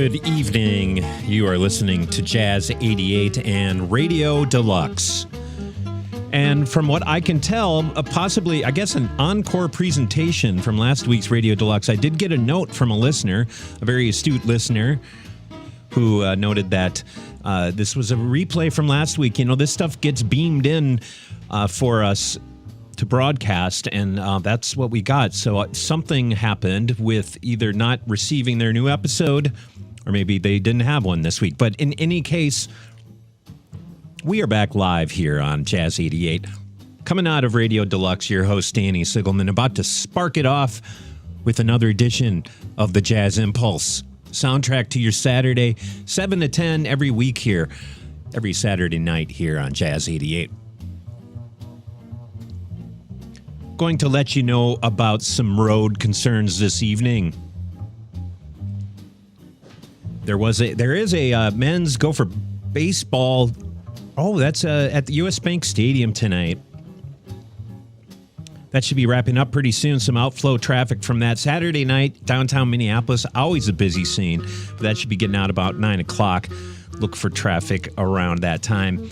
Good evening. You are listening to Jazz88 and Radio Deluxe. And from what I can tell, possibly, I guess, an encore presentation from last week's Radio Deluxe. I did get a note from a listener, a very astute listener, who noted that this was a replay from last week. You know, this stuff gets beamed in for us to broadcast, and that's what we got. So something happened with either not receiving their new episode, or maybe they didn't have one this week. But in any case, we are back live here on Jazz 88. Coming out of Radio Deluxe, your host, Danny Sigelman, about to spark it off with another edition of the Jazz Impulse. Soundtrack to your Saturday, 7 to 10 every week here, every Saturday night here on Jazz 88. Going to let you know about some road concerns this evening. There is a men's Gopher baseball. Oh, that's at the U.S. Bank Stadium tonight. That should be wrapping up pretty soon. Some outflow traffic from that Saturday night, downtown Minneapolis. Always a busy scene. But that should be getting out about 9 o'clock. Look for traffic around that time.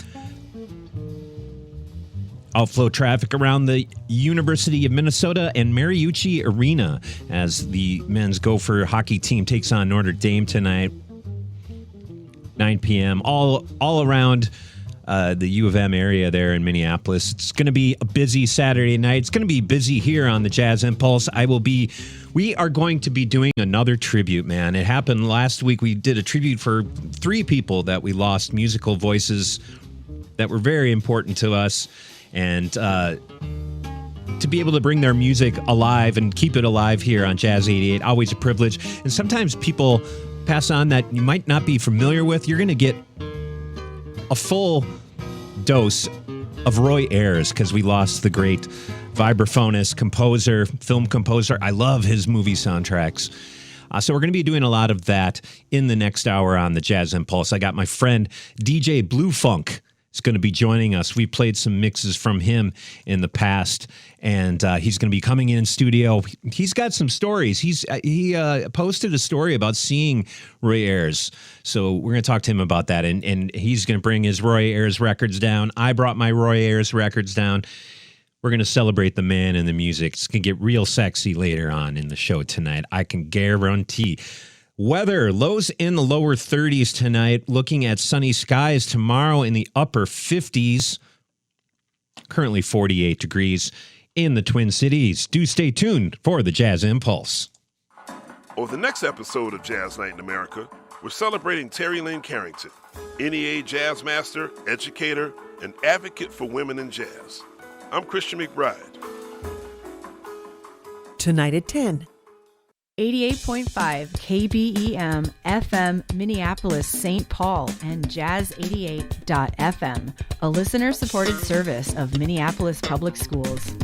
Outflow traffic around the University of Minnesota and Mariucci Arena as the men's Gopher hockey team takes on Notre Dame tonight. 9 p.m. All around the U of M area there in Minneapolis. It's going to be a busy Saturday night. It's going to be busy here on the Jazz Impulse. We are going to be doing another tribute, man. It happened last week. We did a tribute for 3 people that we lost, musical voices that were very important to us. And to be able to bring their music alive and keep it alive here on Jazz 88, always a privilege. And sometimes people pass on that you might not be familiar with. You're going to get a full dose of Roy Ayers because we lost the great vibraphonist, composer, film composer. I love his movie soundtracks. So we're going to be doing a lot of that in the next hour on the Jazz Impulse. I got my friend DJ Bluefunk is going to be joining us. We played some mixes from him in the past, and he's going to be coming in studio. He's got some stories. He posted a story about seeing Roy Ayers, so we're going to talk to him about that, and he's going to bring his Roy Ayers records down. I brought my Roy Ayers records down. We're going to celebrate the man and the music. It's going to get real sexy later on in the show tonight. I can guarantee. Weather, lows in the lower 30s tonight, looking at sunny skies tomorrow in the upper 50s, currently 48 degrees in the Twin Cities. Do stay tuned for the Jazz Impulse. On the next episode of Jazz Night in America, we're celebrating Terry Lynn Carrington, NEA jazz master, educator, and advocate for women in jazz. I'm Christian McBride. Tonight at 10. 88.5 KBEM FM Minneapolis St. Paul and Jazz88.FM, a listener-supported service of Minneapolis Public Schools.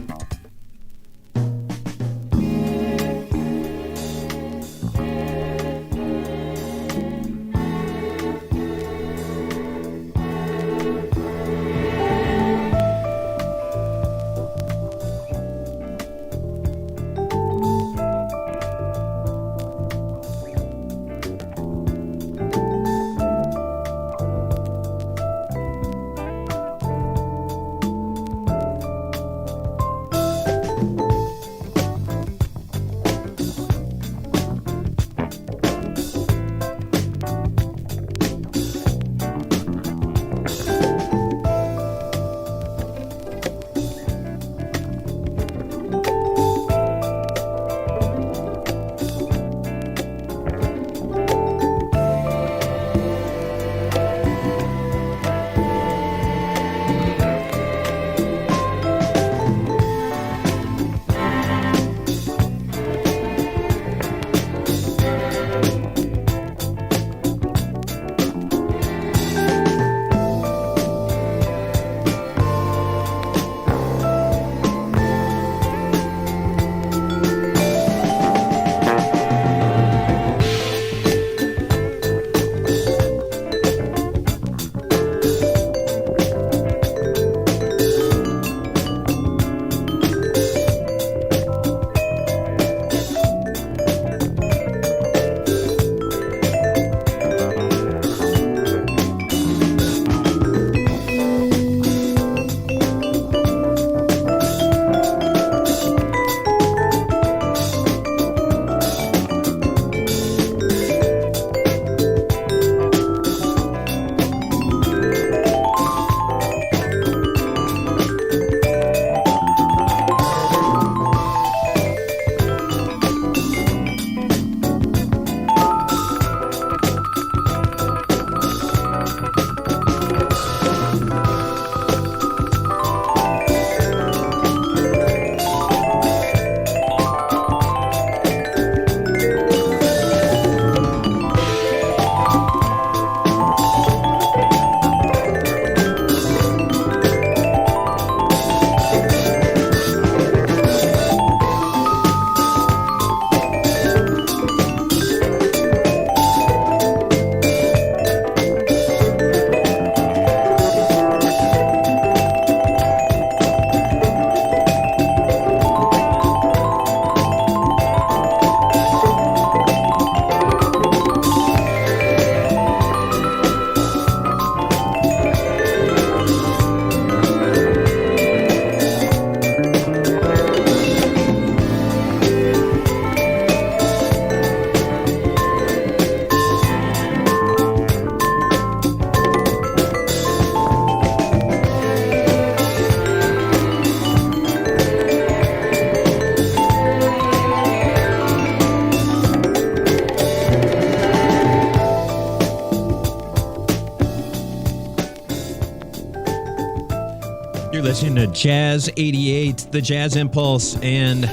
listening to Jazz88, the Jazz Impulse, and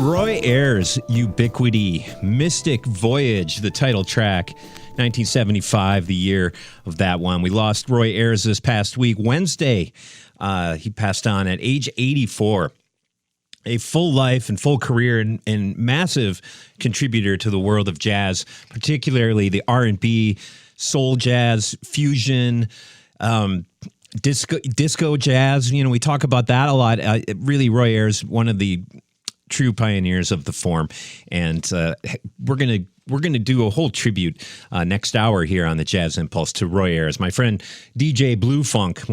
Roy Ayers' Ubiquity, Mystic Voyage, the title track, 1975, the year of that one. We lost Roy Ayers this past week, Wednesday. He passed on at age 84. A full life and full career and massive contributor to the world of jazz, particularly the R&B, soul jazz, fusion, disco jazz. You know, we talk about that a lot. Really, Roy Ayers, one of the true pioneers of the form, and we're gonna do a whole tribute next hour here on the Jazz Impulse to Roy Ayers. My friend DJ Bluefunk,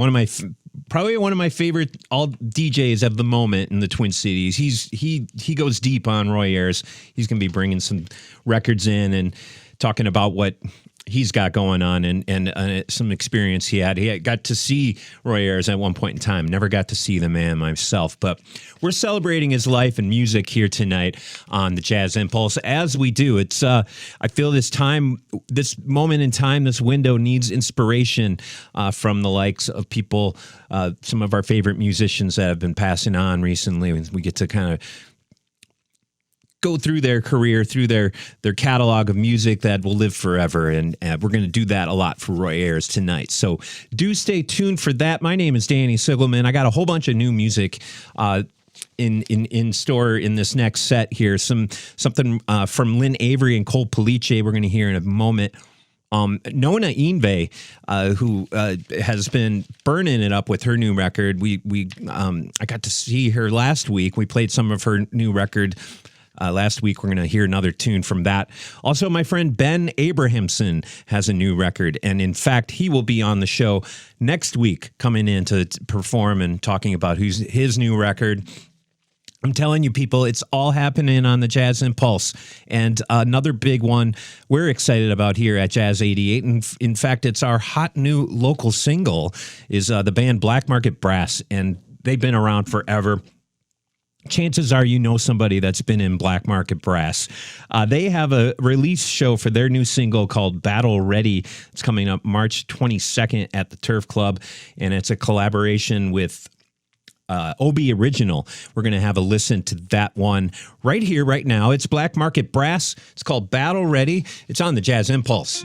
probably one of my favorite all DJs of the moment in the Twin Cities. He goes deep on Roy Ayers. He's gonna be bringing some records in and talking about what he's got going on and some experience he had. He got to see Roy Ayers at one point in time. Never got to see the man myself, but we're celebrating his life and music here tonight on the Jazz Impulse, as we do. It's I feel this moment in time, this window needs inspiration from the likes of people, some of our favorite musicians that have been passing on recently. We get to kind of go through their career, through their catalog of music that will live forever. And we're going to do that a lot for Roy Ayers tonight. So do stay tuned for that. My name is Danny Sigelman. I got a whole bunch of new music in store in this next set here. Something from Lynn Avery and Cole Police we're going to hear in a moment. Nona Inve, who has been burning it up with her new record. I got to see her last week. We played some of her new record last week. We're going to hear another tune from that. Also, my friend Ben Abrahamson has a new record, and in fact, he will be on the show next week, coming in to perform and talking about his new record. I'm telling you, people, it's all happening on the Jazz Impulse. And another big one we're excited about here at Jazz88, and in fact, it's our hot new local single, is the band Black Market Brass, and they've been around forever. Chances are you know somebody that's been in Black Market Brass. They have a release show for their new single called Battle Ready. It's coming up March 22nd at the Turf Club, and it's a collaboration with Obi Original. We're going to have a listen to that one right here, right now. It's Black Market Brass. It's called Battle Ready. It's on the Jazz Impulse.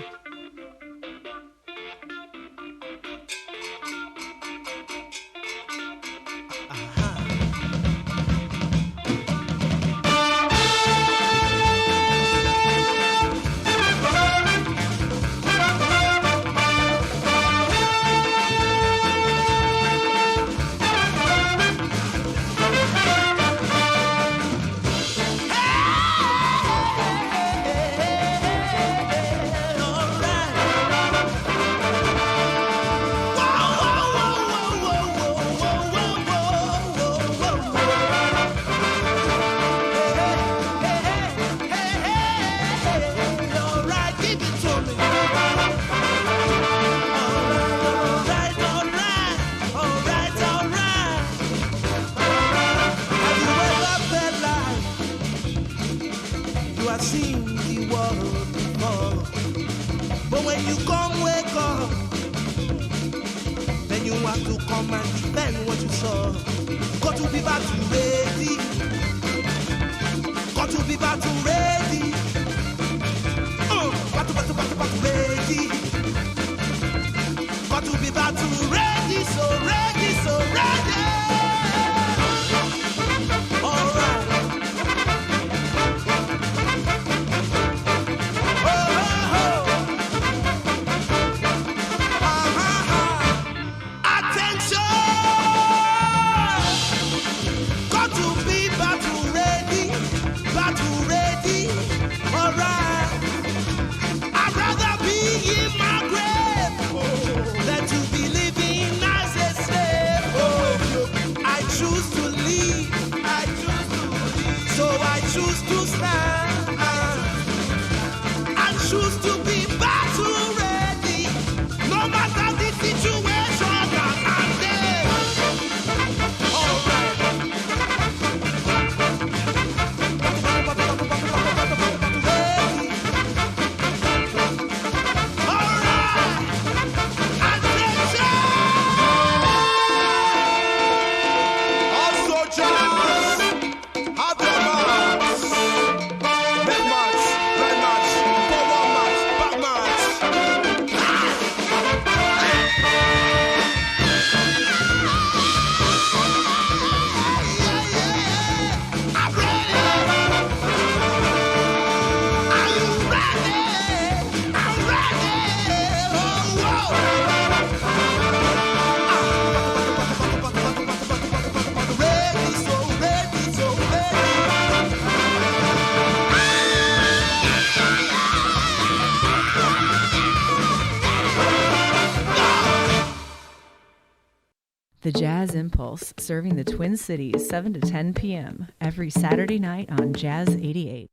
The Jazz Impulse, serving the Twin Cities 7 to 10 p.m. every Saturday night on Jazz88.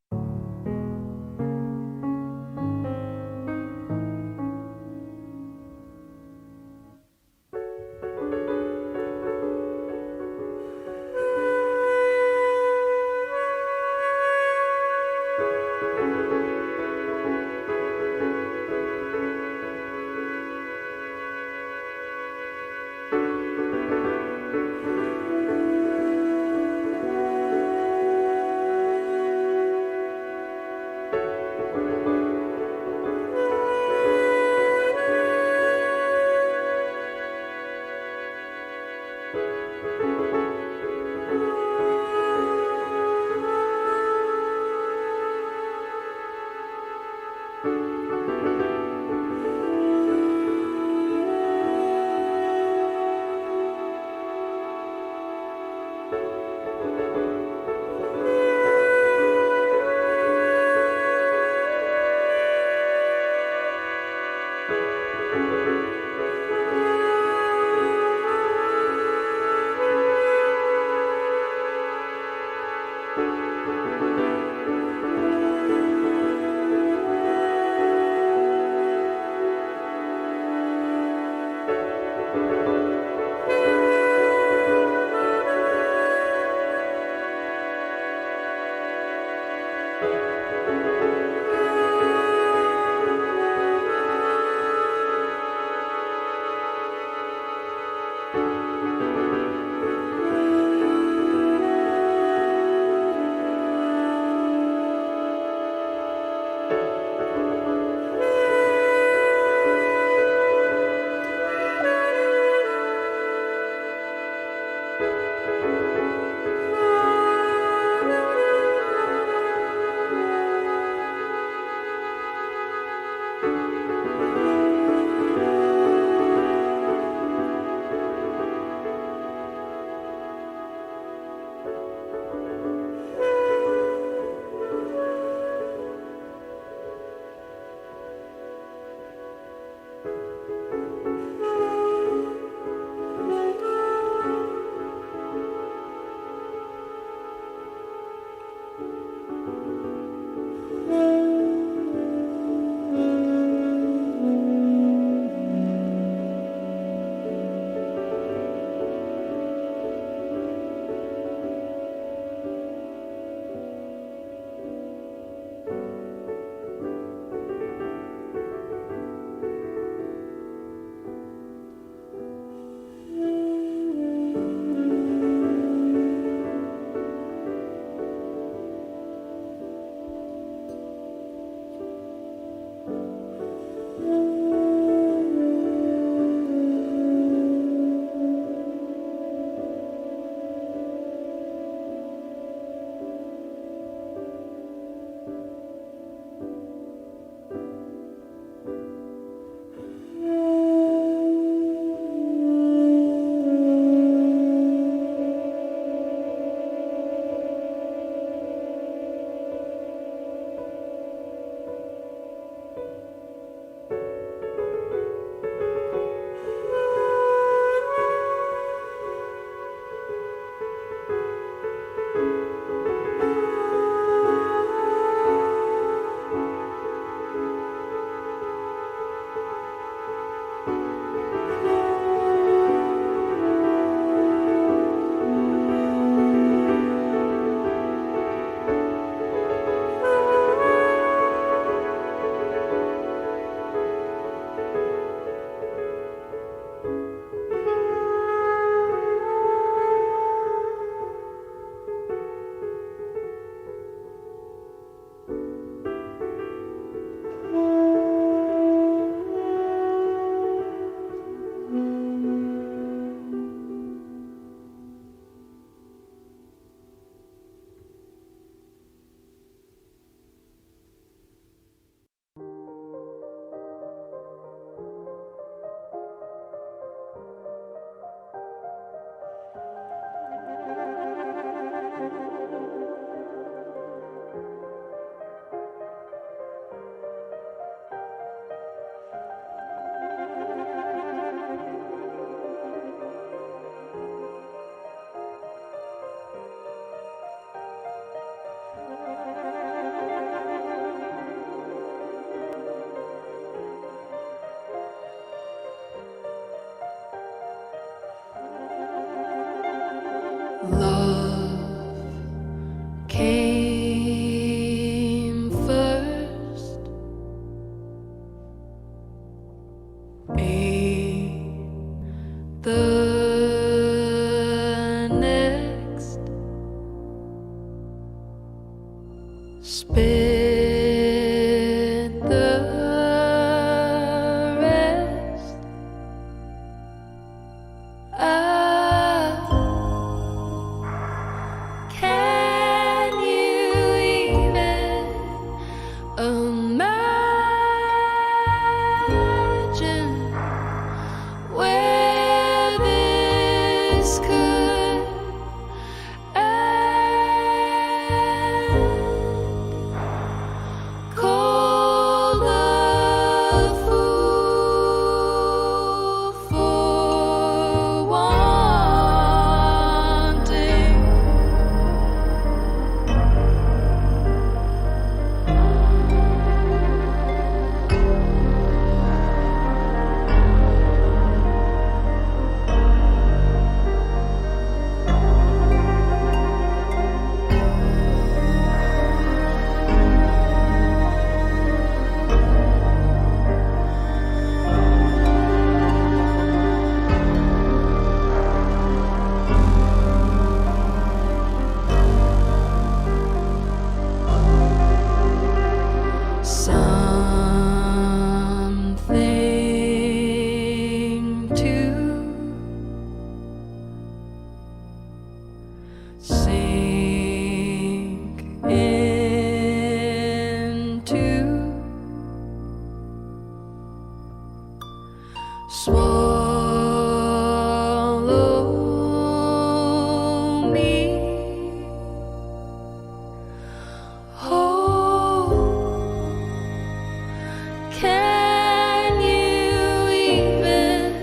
Spend the rest can you even imagine where this could end? Call the fool for wanting. Something to sink into, swallow me whole. Can you even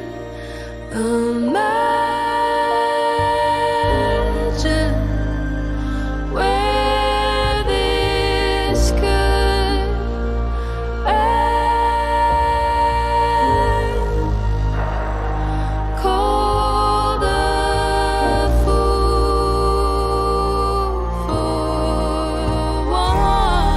imagine where this could end? Call the fool for wanting.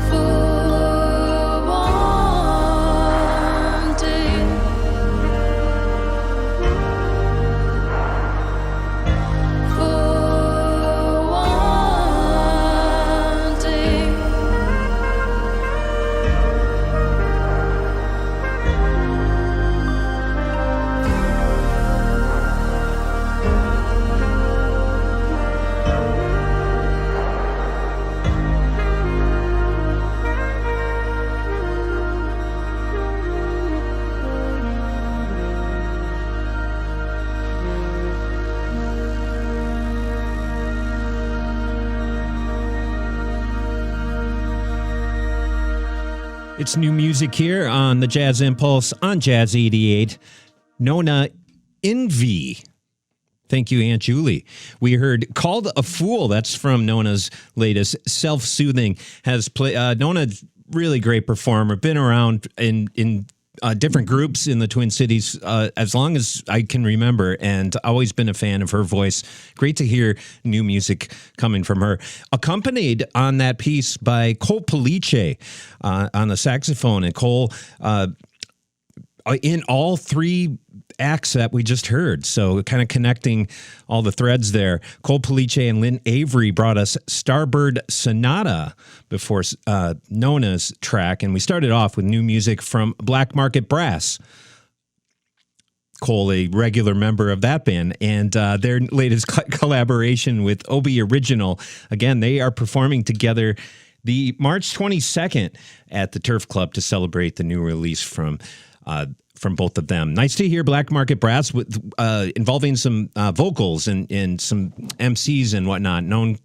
For wanting. For wanting. It's new music here on the Jazz Impulse on Jazz88. Nona Envy. Thank you, Aunt Julie. We heard Called a Fool. That's from Nona's latest Self-Soothing. Has Nona's really great performer. Been around in different groups in the Twin Cities as long as I can remember, and always been a fan of her voice. Great to hear new music coming from her. Accompanied on that piece by Cole Police on the saxophone, and Cole in all three acts that we just heard. So kind of connecting all the threads there. Cole Police and Lynn Avery brought us Starbird Sonata before Nona's track. And we started off with new music from Black Market Brass. Cole, a regular member of that band, and their latest collaboration with Obi Original. Again, they are performing together the March 22nd at the Turf Club to celebrate the new release from both of them. Nice to hear Black Market Brass with involving some vocals and some MCs and whatnot, known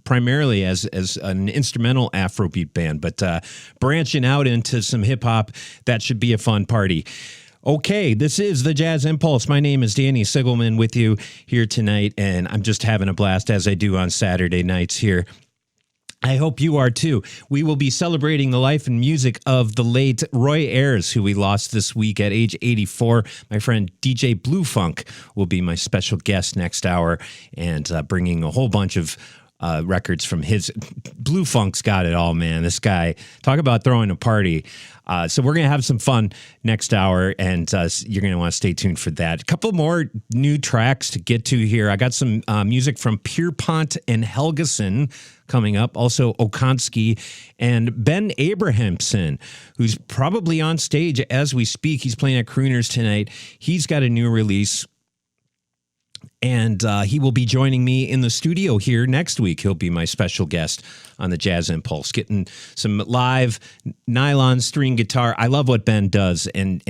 primarily as an instrumental Afrobeat band, but branching out into some hip-hop. That should be a fun party. Okay, this is the Jazz Impulse. My name is Danny Sigelman with you here tonight, and I'm just having a blast as I do on Saturday nights here. I hope you are too. We will be celebrating the life and music of the late Roy Ayers, who we lost this week at age 84. My friend DJ Bluefunk will be my special guest next hour, and bringing a whole bunch of records from his. Bluefunk's got it all, man. This guy, talk about throwing a party. So we're going to have some fun next hour, and you're going to want to stay tuned for that. A couple more new tracks to get to here. I got some music from Pierpont and Helgeson coming up. Also, Okonski and Ben Abrahamson, who's probably on stage as we speak. He's playing at Crooners tonight. He's got a new release. And he will be joining me in the studio here next week. He'll be my special guest on the Jazz Impulse, getting some live nylon string guitar. I love what Ben does, and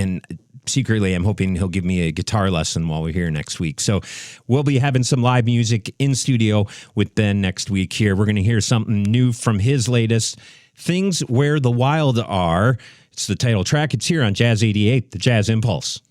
secretly I'm hoping he'll give me a guitar lesson while we're here next week. So we'll be having some live music in studio with Ben next week here. We're going to hear something new from his latest, Things Where the Wild Are. It's the title track. It's here on Jazz88, the Jazz Impulse.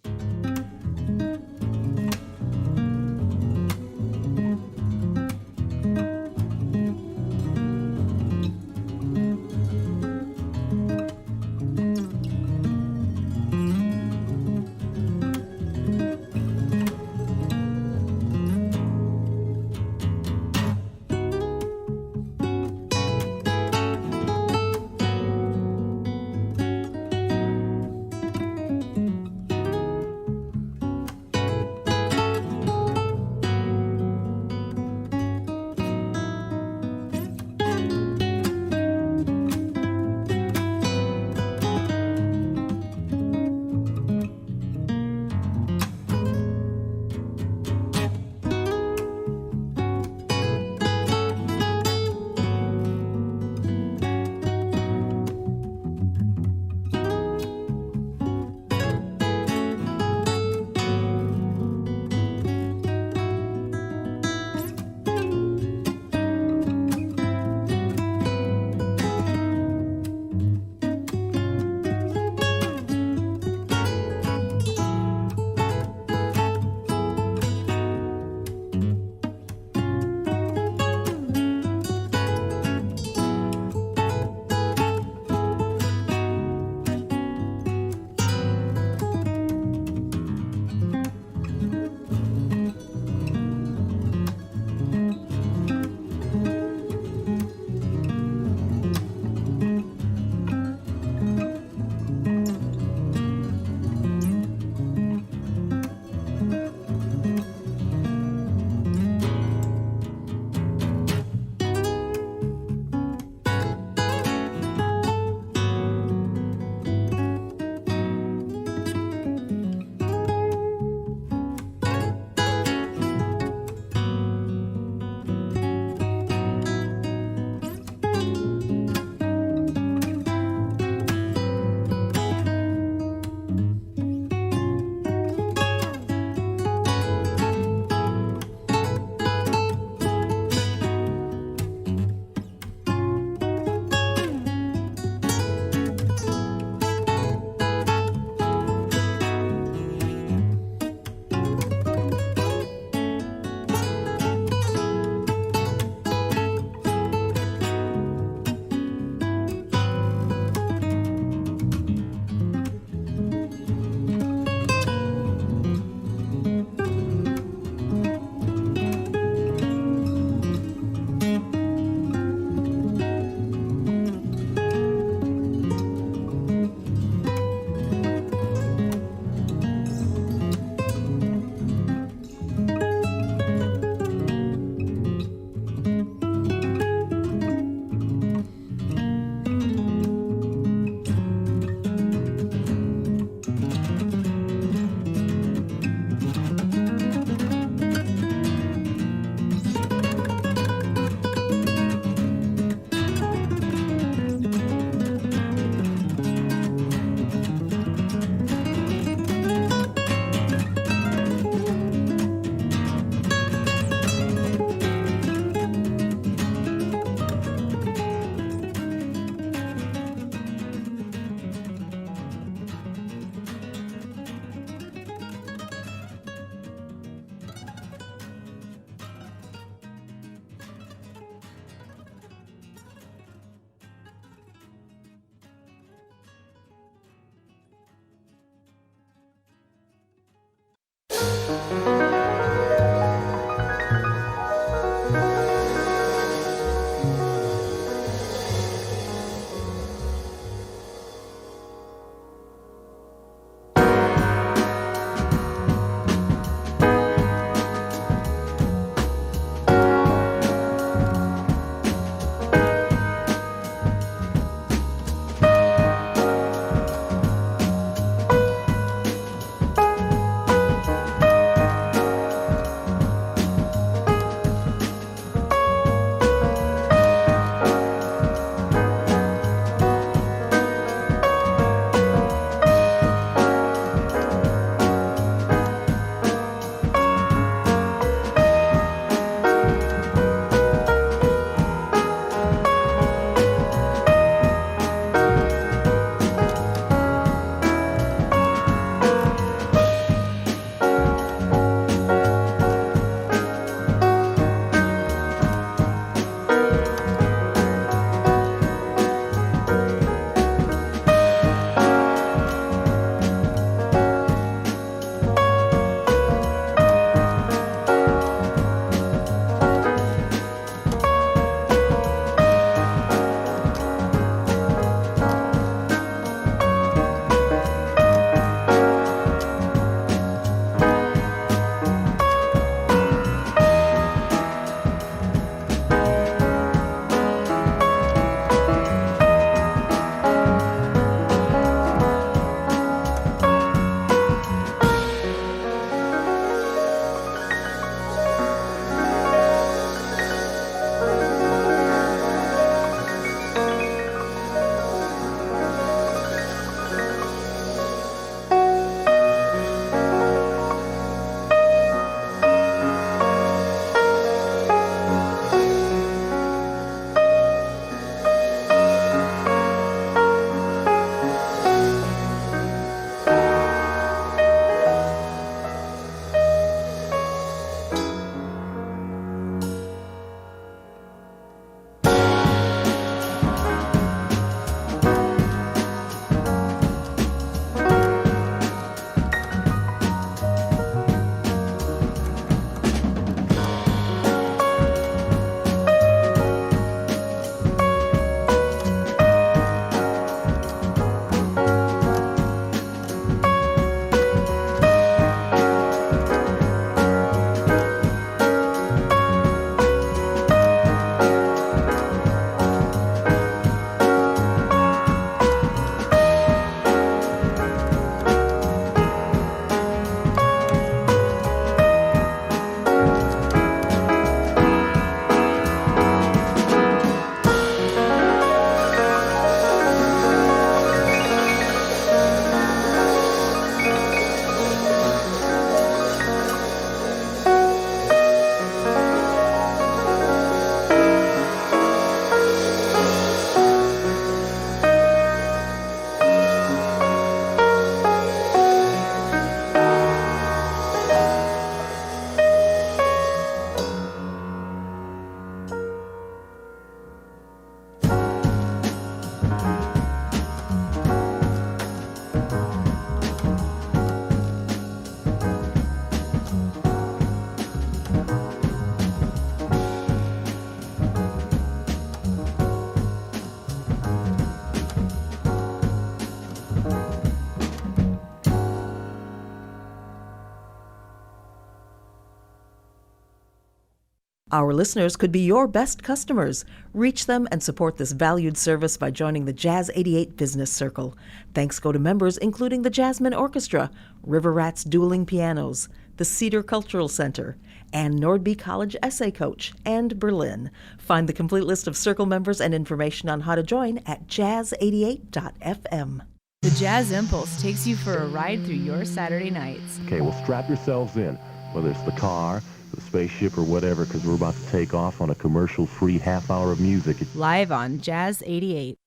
Our listeners could be your best customers. Reach them and support this valued service by joining the Jazz88 Business Circle. Thanks go to members including the Jasmine Orchestra, River Rats Dueling Pianos, the Cedar Cultural Center, and Nordby College Essay Coach, and Berlin. Find the complete list of Circle members and information on how to join at jazz88.fm. The Jazz Impulse takes you for a ride through your Saturday nights. Okay, well, strap yourselves in, whether it's the car, the spaceship, or whatever, because we're about to take off on a commercial-free half hour of music. Live on Jazz 88.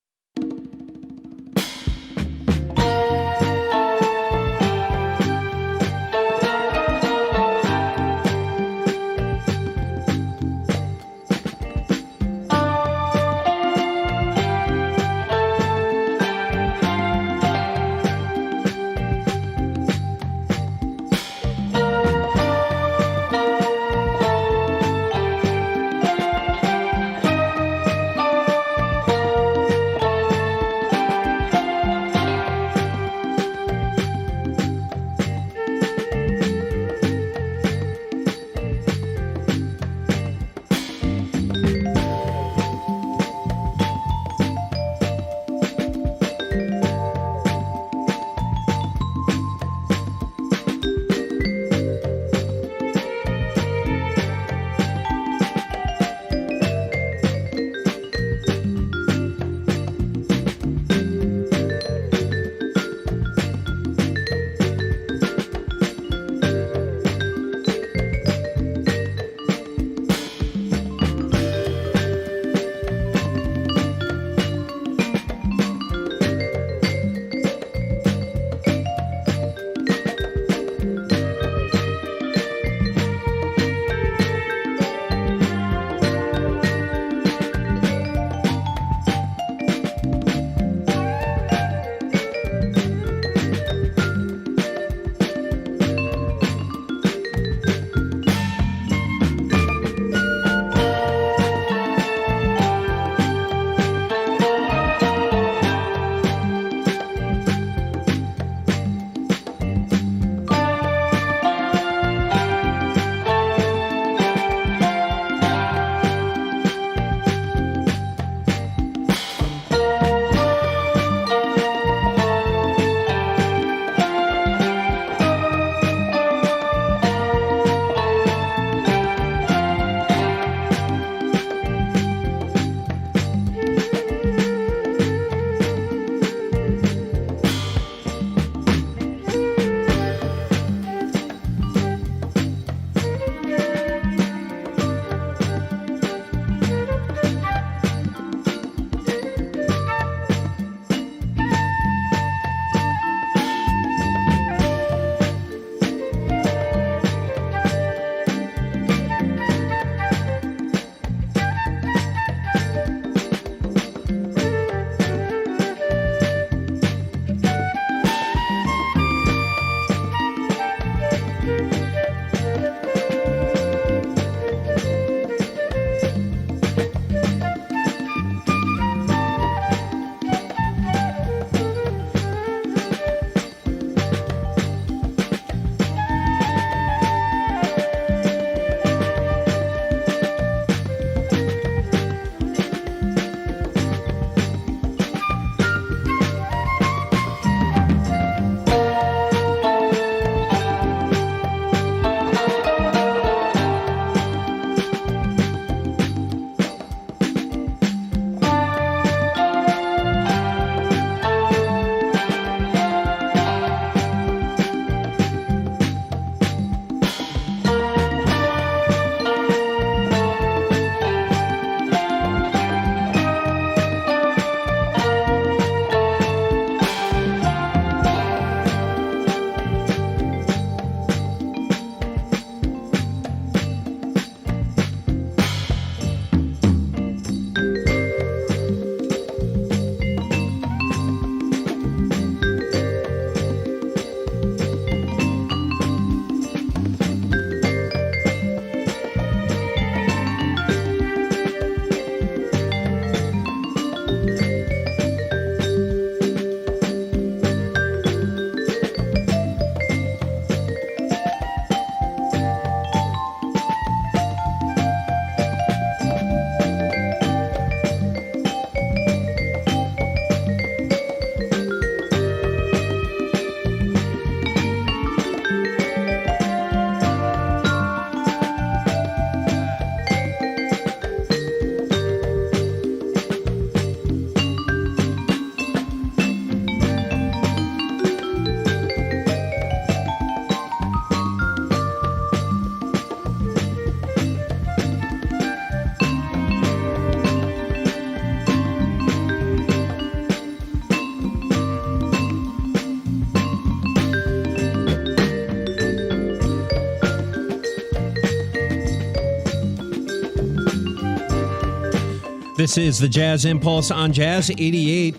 This is the Jazz Impulse on Jazz 88.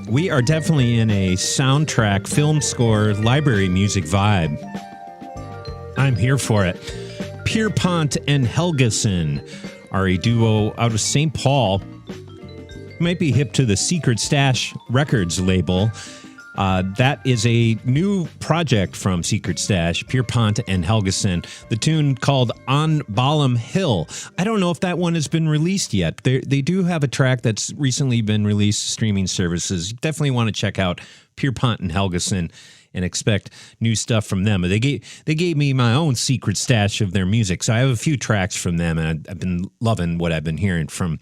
We are definitely in a soundtrack, film score, library music vibe. I'm here for it. Pierpont and Helgeson are a duo out of St. Paul. Might be hip to the Secret Stash Records label. That is a new project from Secret Stash, Pierpont and Helgeson. The tune called On Balam Hill. I don't know if that one has been released yet. They do have a track that's recently been released to streaming services. You definitely want to check out Pierpont and Helgeson and expect new stuff from them. They gave me my own secret stash of their music, so I have a few tracks from them, and I've been loving what I've been hearing from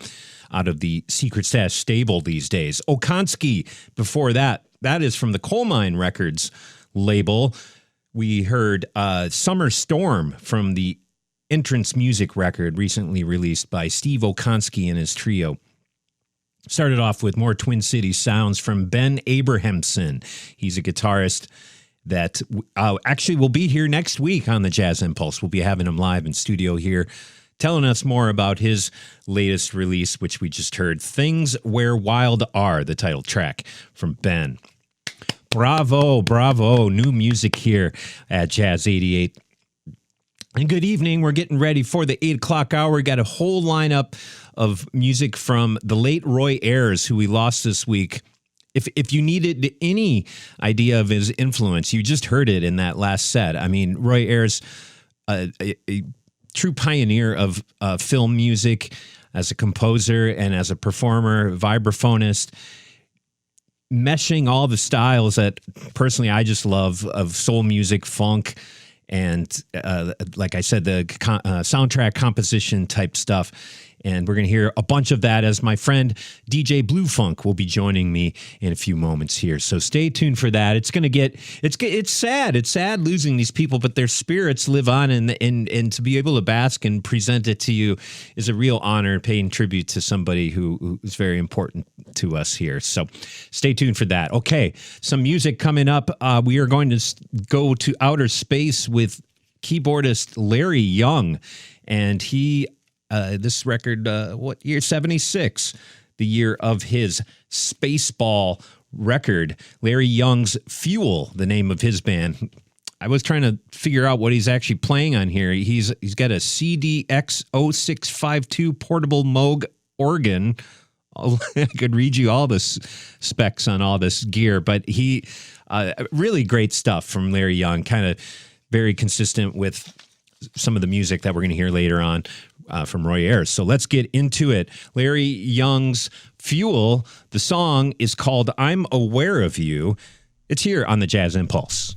out of the Secret Stash stable these days. Okonski before that. That is from the Coal Mine Records label. We heard Summer Storm from the Entrance Music record recently released by Steve Okonski and his trio. Started off with more Twin Cities sounds from Ben Abrahamson. He's a guitarist that actually will be here next week on the Jazz Impulse. We'll be having him live in studio here, telling us more about his latest release, which we just heard, Things Where Wild Are, the title track from Ben. Bravo, bravo. New music here at Jazz 88. And good evening. We're getting ready for the 8 o'clock hour. We got a whole lineup of music from the late Roy Ayers, who we lost this week. If you needed any idea of his influence, you just heard it in that last set. I mean, Roy Ayers, a true pioneer of film music as a composer and as a performer, vibraphonist, meshing all the styles that personally I just love of soul music, funk, and like I said, the soundtrack composition type stuff. And we're going to hear a bunch of that as my friend DJ Bluefunk will be joining me in a few moments here. So stay tuned for that. It's going to get, it's sad. It's sad losing these people, but their spirits live on, and to be able to bask and present it to you is a real honor, paying tribute to somebody who is very important to us here. So stay tuned for that. Okay, some music coming up. We are going to go to outer space with keyboardist Larry Young, and he this record, what year? 76, the year of his Spaceball record. Larry Young's Fuel, the name of his band. I was trying to figure out what he's actually playing on here. He's got a CDX0652 portable Moog organ. I could read you all the specs on all this gear, but he really great stuff from Larry Young, kind of very consistent with some of the music that we're going to hear later on from Roy Ayers. So let's get into it. Larry Young's Fuel. The song is called I'm Aware of You. It's here on the Jazz Impulse.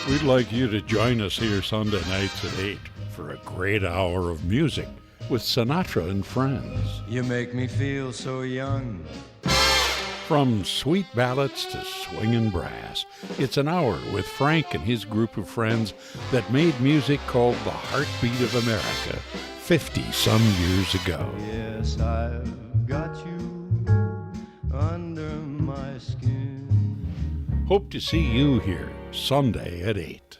We'd like you to join us here Sunday nights at 8 for a great hour of music with Sinatra and friends. You make me feel so young. From sweet ballads to swinging brass, it's an hour with Frank and his group of friends that made music called the Heartbeat of America 50-some years ago. Yes, I've got you under my skin. Hope to see you here Sunday at 8.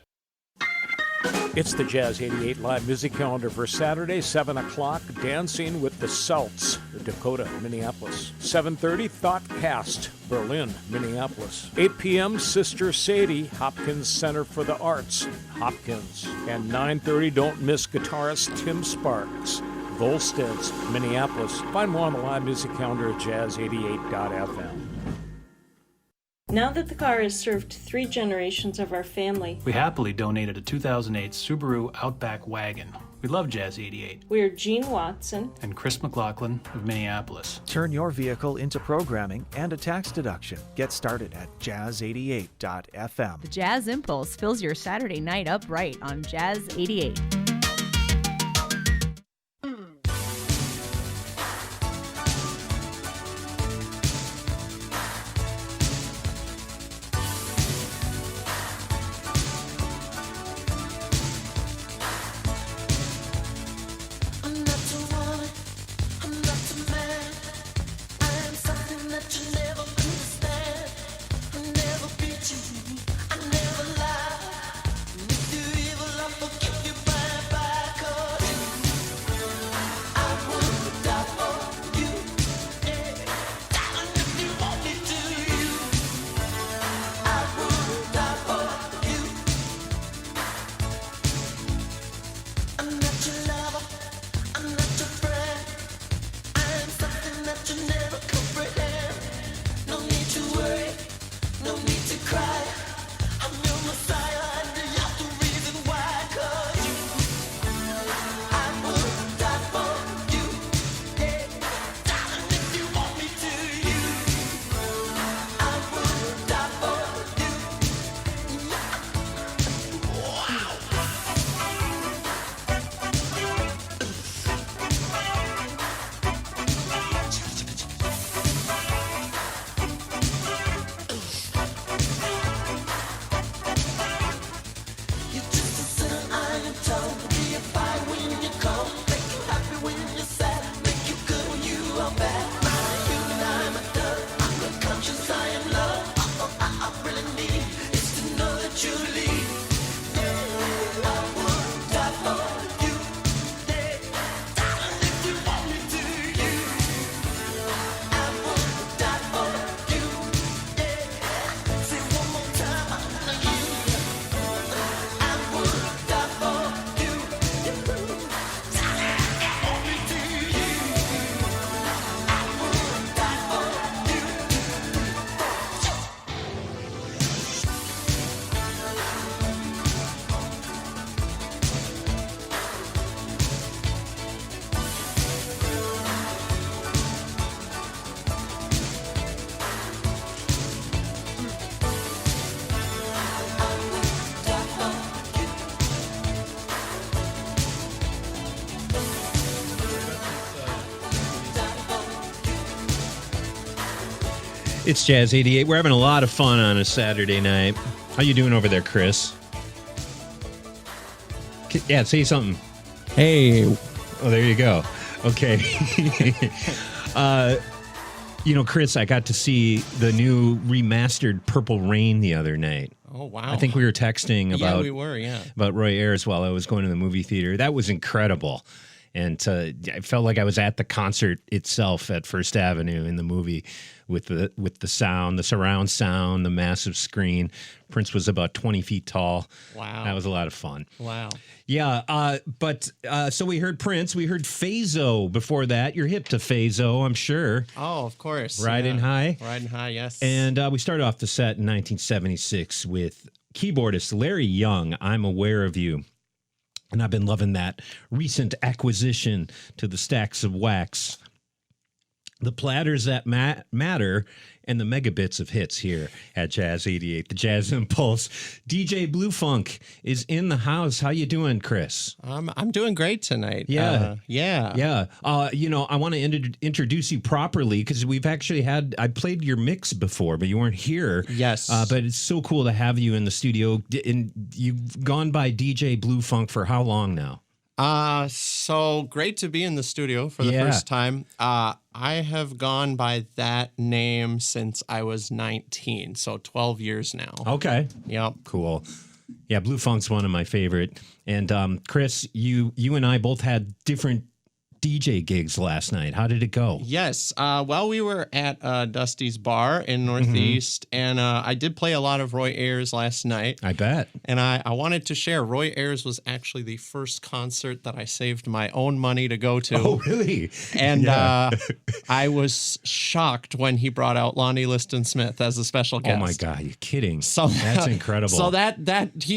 It's the Jazz 88 live music calendar for Saturday, 7 o'clock, Dancing with the Celts, Dakota, Minneapolis. 7:30, Thoughtcast, Berlin, Minneapolis. 8 p.m., Sister Sadie, Hopkins Center for the Arts, Hopkins. And 9:30, don't miss guitarist Tim Sparks, Volsteads, Minneapolis. Find more on the live music calendar at jazz88.fm. Now that the car has served 3 generations of our family, we happily donated a 2008 Subaru Outback wagon. We love Jazz 88. We are Gene Watson and Chris McLaughlin of Minneapolis. Turn your vehicle into programming and a tax deduction. Get started at jazz88.fm. The Jazz Impulse fills your Saturday night up right on Jazz 88. It's Jazz 88. We're having a lot of fun on a Saturday night. How you doing over there, Chris? Yeah, say something. Hey. Oh, there you go. Okay. Chris, I got to see the new remastered Purple Rain the other night. Oh, wow. I think we were texting about, about Roy Ayers while I was going to the movie theater. That was incredible. And I felt like I was at the concert itself at First Avenue in the movie with the sound, the surround sound, the massive screen. Prince was about 20 feet tall. Wow. That was a lot of fun. Wow. Yeah, so we heard Prince. We heard Phazo before that. You're hip to Phazo, I'm sure. Oh, of course. Riding High. Riding High, yes. And we started off the set in 1976 with keyboardist Larry Young, I'm Aware of You. And I've been loving that recent acquisition to the Stacks of Wax the platters that matter, and the megabits of hits here at Jazz 88, the Jazz Impulse. DJ Bluefunk is in the house. How you doing, Chris? I'm doing great tonight. Yeah. Yeah. I want to introduce you properly because we've actually I played your mix before, but you weren't here. Yes. But it's so cool to have you in the studio. And you've gone by DJ Bluefunk for how long now? So great to be in the studio for the first time. I have gone by that name since I was 19, so 12 years now. Okay. Yep. Cool. Yeah, Bluefunk's one of my favorite. And Chris, you and I both had different DJ gigs last night. How did it go? Yes. Well, we were at Dusty's Bar in Northeast, and I did play a lot of Roy Ayers last night. I bet. And I wanted to share, Roy Ayers was actually the first concert that I saved my own money to go to. Oh, really? And I was shocked when he brought out Lonnie Liston Smith as a special guest. Oh my God, you're kidding. So that's incredible. So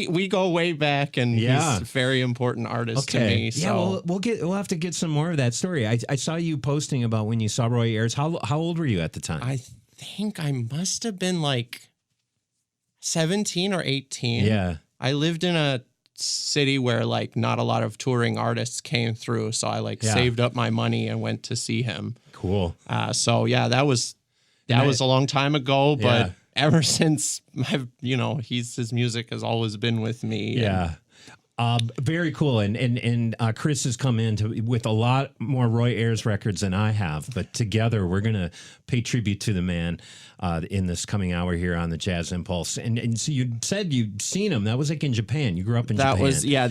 we go way back, and he's a very important artist to me. So. Yeah, well, we'll have to get some more of that story. I saw you posting about when you saw Roy Ayers. How old were you at the time? I think I must have been like 17 or 18. Yeah. I lived in a city where like not a lot of touring artists came through, so I saved up my money and went to see him. Cool. So yeah, that was a long time ago, but ever since his music has always been with me. Yeah. Very cool. And Chris has come in with a lot more Roy Ayers records than I have, but together we're going to pay tribute to the man in this coming hour here on the Jazz Impulse. And so you said you'd seen him. That was like in Japan. You grew up in Japan.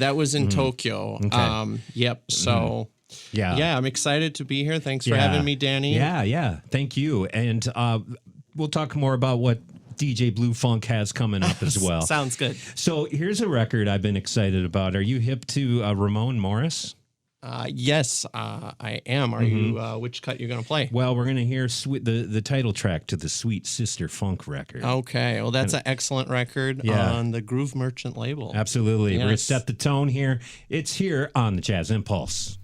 That was in Tokyo. Okay. Yep. So yeah, I'm excited to be here. Thanks for having me, Danny. Yeah. Thank you. And we'll talk more about what DJ Bluefunk has coming up as well. Sounds good. So here's a record I've been excited about. Are you hip to Ramon Morris? Yes, I am. Are you? Which cut you going to play? Well, we're going to hear the title track to the Sweet Sister Funk record. Okay. Well, that's an excellent record on the Groove Merchant label. Absolutely. Yes. We're going to set the tone here. It's here on the Jazz Impulse.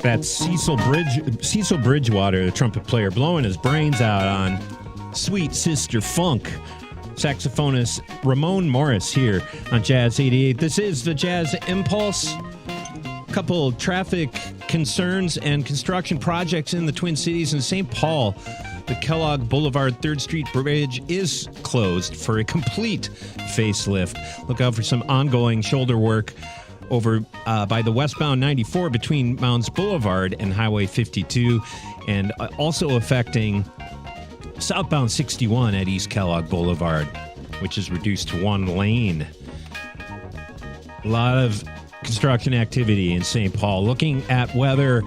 That's Cecil Bridgewater, the trumpet player, blowing his brains out on Sweet Sister Funk. Saxophonist Ramon Morris here on Jazz 88. This is the Jazz Impulse. Couple traffic concerns and construction projects in the Twin Cities. In St. Paul, the Kellogg Boulevard 3rd Street Bridge is closed for a complete facelift. Look out for some ongoing shoulder work over by the westbound 94 between Mounds Boulevard and Highway 52, and also affecting southbound 61 at East Kellogg Boulevard, which is reduced to one lane. A lot of construction activity in St. Paul. Looking at weather,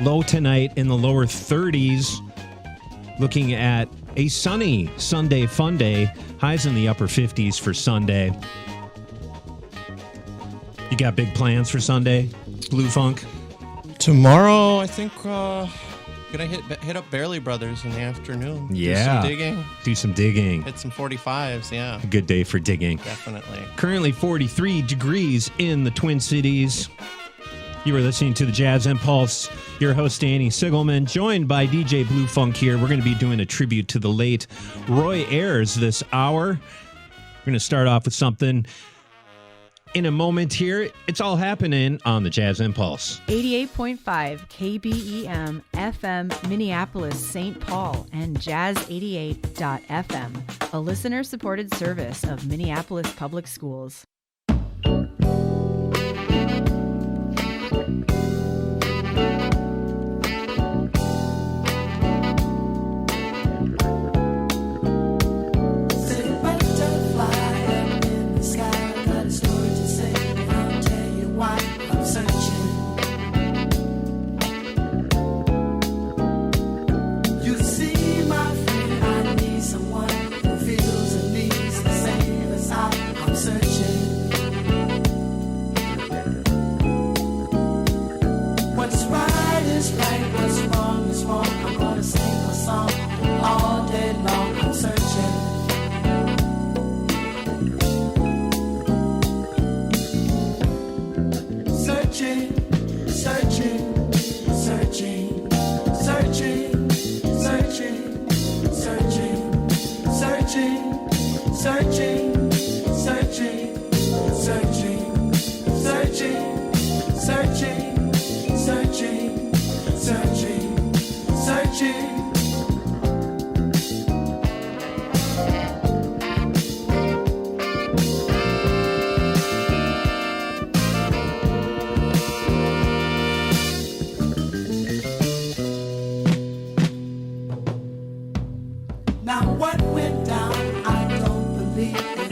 low tonight in the lower 30s. Looking at a sunny Sunday fun day. Highs in the upper 50s for Sunday. You got big plans for Sunday, Bluefunk? Tomorrow, I think, gonna hit up Barely Brothers in the afternoon. Yeah. Do some digging. Hit some 45s, yeah. A good day for digging. Definitely. Currently 43 degrees in the Twin Cities. You are listening to the Jazz Impulse. Your host, Danny Sigelman, joined by DJ Bluefunk here. We're going to be doing a tribute to the late Roy Ayers this hour. We're going to start off with something in a moment here. It's all happening on the Jazz Impulse. 88.5 KBEM FM Minneapolis, St. Paul, and Jazz88.fm, a listener-supported service of Minneapolis Public Schools. Now what went down, I don't believe it.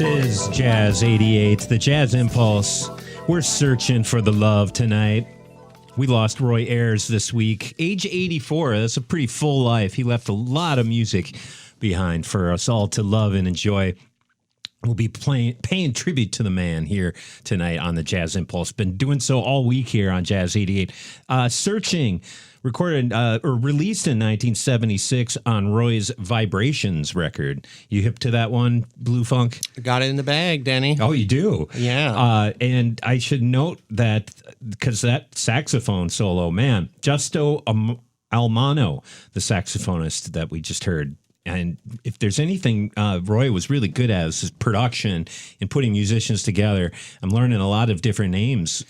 This is Jazz 88, the Jazz Impulse. We're searching for the love tonight. We lost Roy Ayers this week. Age 84, that's a pretty full life. He left a lot of music behind for us all to love and enjoy. We'll be paying tribute to the man here tonight on the Jazz Impulse. Been doing so all week here on Jazz 88. Searching, recorded or released in 1976 on Roy's Vibrations record. You hip to that one, Bluefunk? I got it in the bag, Danny. Oh, you do? Yeah. And I should note that because that saxophone solo, man, Justo Almano, the saxophonist that we just heard. And if there's anything Roy was really good at, is his production and putting musicians together. I'm learning a lot of different names,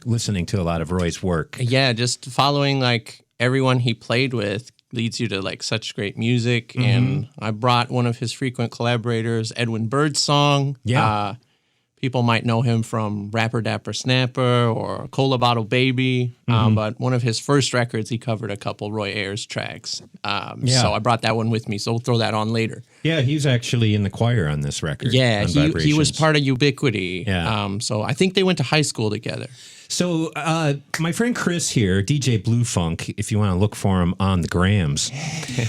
listening to a lot of Roy's work. Yeah, just following like everyone he played with leads you to like such great music. Mm-hmm. And I brought one of his frequent collaborators, Edwin Birdsong. Yeah. People might know him from Rapper Dapper Snapper or Cola Bottle Baby, but one of his first records, he covered a couple Roy Ayers tracks. So I brought that one with me, so we'll throw that on later. Yeah, he's actually in the choir on this record. Yeah, on he was Vibrations. part of Ubiquity. Yeah. So I think they went to high school together. So my friend Chris here, DJ Bluefunk, if you want to look for him on the grams.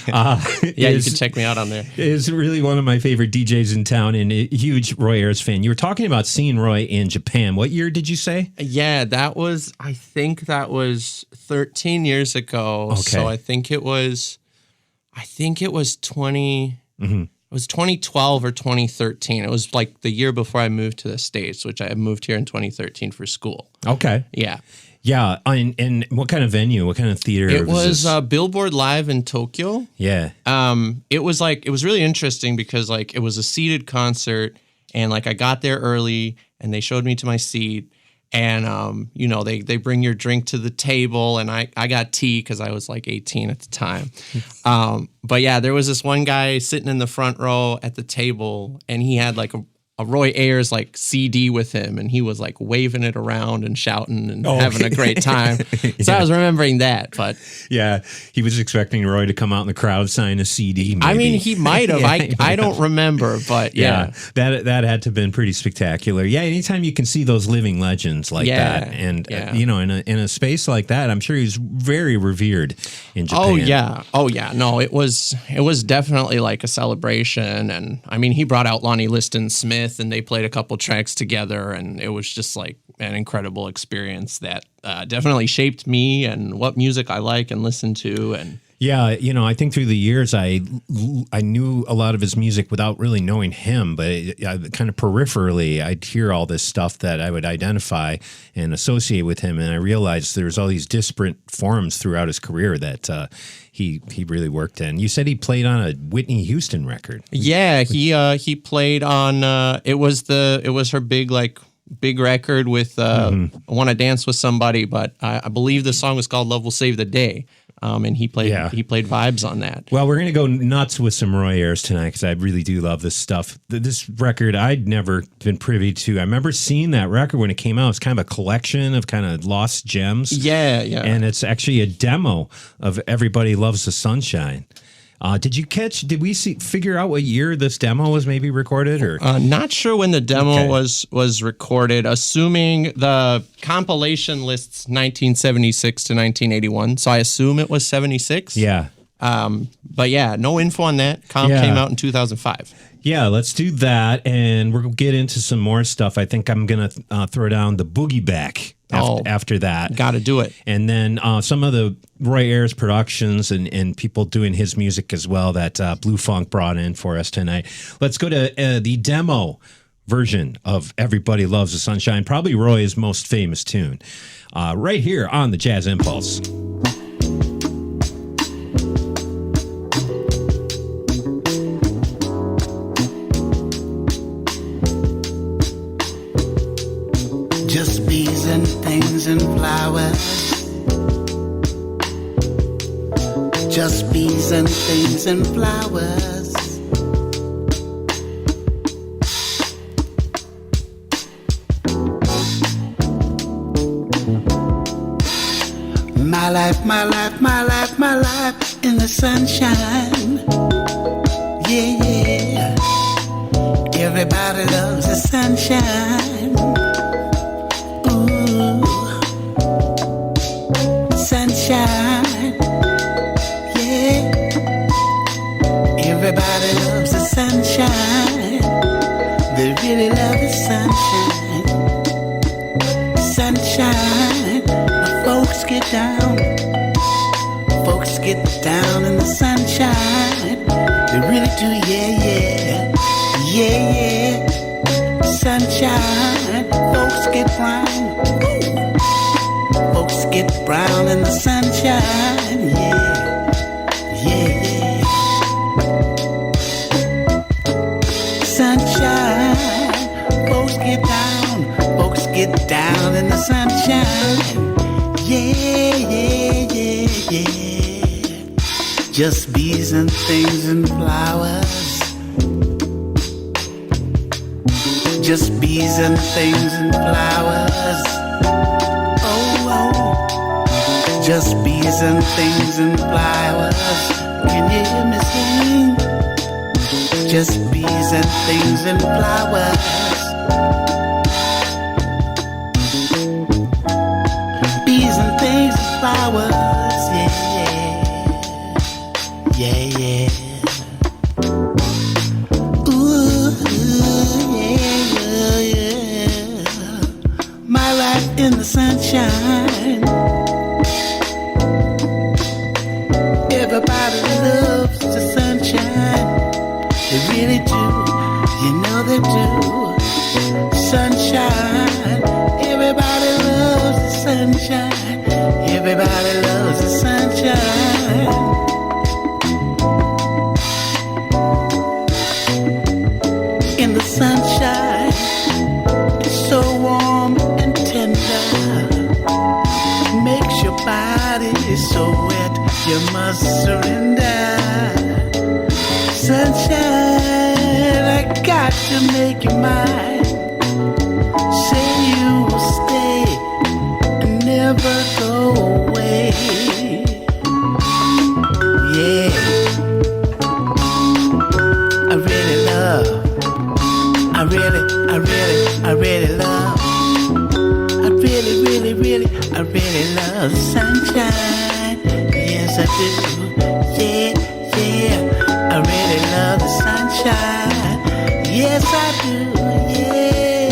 Yeah, you can check me out on there. Is really one of my favorite DJs in town and a huge Roy Ayers fan. You were talking about seeing Roy in Japan. What year did you say? Yeah, I think that was 13 years ago. Okay. So I think it was 20... It was 2012 or 2013. It was like the year before I moved to the States, which I moved here in 2013 for school. Okay. Yeah. Yeah. And what kind of venue? What kind of theater? It was this? Billboard Live in Tokyo. Yeah. It was really interesting because like it was a seated concert and like I got there early and they showed me to my seat. And, they bring your drink to the table and I got tea because I was like 18 at the time. But yeah, there was this one guy sitting in the front row at the table and he had like a Roy Ayers like CD with him and he was like waving it around and shouting and having a great time. So I was remembering that, but yeah, he was expecting Roy to come out in the crowd, sign a CD. Maybe. I mean, he might have. I don't remember, but yeah. That had to have been pretty spectacular. Yeah, anytime you can see those living legends like that, and in a space like that, I'm sure he's very revered in Japan. Oh yeah. No, it was definitely like a celebration, and I mean, he brought out Lonnie Liston Smith, and they played a couple tracks together, and it was just like an incredible experience that definitely shaped me and what music I like and listen to. And yeah, I think through the years I knew a lot of his music without really knowing him, but kind of peripherally I'd hear all this stuff that I would identify and associate with him, and I realized there's all these disparate forms throughout his career that he really worked in. You said he played on a Whitney Houston record. Yeah, he played on it was her big record with I Want to Dance with Somebody, but I believe the song was called Love Will Save the Day. and he played vibes on that. Well, we're going to go nuts with some Roy Ayers tonight because I really do love this stuff. This record I'd never been privy to. I remember seeing that record when it came out. It's kind of a collection of kind of lost gems. Yeah. And it's actually a demo of Everybody Loves the Sunshine. Did we figure out what year this demo was maybe recorded? Or not sure when the demo was recorded, assuming the compilation lists 1976 to 1981. So I assume it was 76. Yeah. But yeah, no info on that. Came out in 2005. Yeah, let's do that. And we'll get into some more stuff. I think I'm going to throw down the Boogie Back after that. Got to do it. And then some of the Roy Ayers productions and people doing his music as well that Bluefunk brought in for us tonight. Let's go to the demo version of Everybody Loves the Sunshine, probably Roy's most famous tune, right here on the Jazz Impulse. Just bees and things and flowers. Just bees and things and flowers. My life, my life, my life, my life in the sunshine. Yeah, yeah. Everybody loves the sunshine. Sunshine, yeah. Everybody loves the sunshine. They really love the sunshine. Sunshine, the folks get down. Folks get down in the sunshine. They really do, yeah, yeah. Yeah, yeah. Sunshine, folks get brown. Folks get brown in the sunshine, yeah, yeah, yeah. Sunshine, folks get down in the sunshine, yeah, yeah, yeah, yeah. Just bees and things and flowers. Just bees and things and flowers. Just bees and things and flowers. Can you hear me sing? Just bees and things and flowers. Bees and things and flowers. Yeah, yeah, yeah, yeah. Ooh, yeah, yeah, yeah. My life in the sunshine. Everybody loves the sunshine. They really do. You know they do. Sunshine. Everybody loves the sunshine. Everybody loves the sunshine. In the sunshine, it's so warm and tender. Makes your body so wet. You must surrender. Sunshine, I got to make you mine. Say you will stay and never go away. Yeah, I really love. I really love. I really love the sunshine. Yes, I do. Yeah, yeah. I really love the sunshine. Yes, I do. Yeah.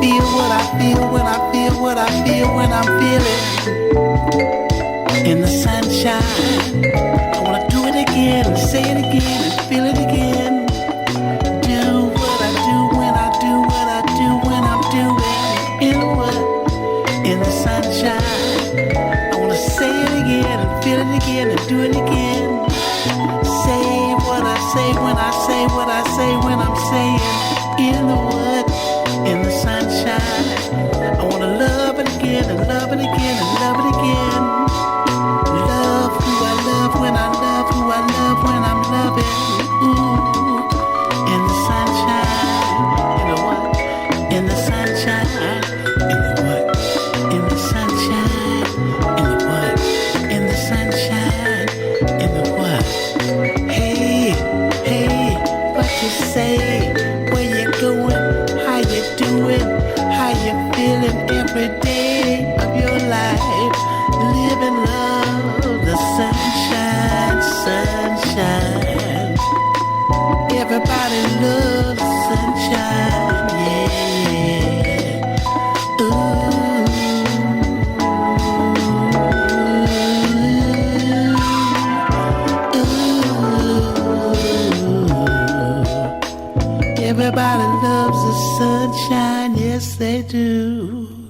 Feel what I feel when I feel what I feel when I'm feeling in the sunshine. I wanna do it again and say it again and feel it again. Do what I do when I do what I do when I'm doing in the wood in the sunshine. I wanna say it again and feel it again and do it again. Say what I say when I say what I say when I'm saying in the wood in the sunshine. I wanna love it again and love it again and love loves the sunshine, yes they do.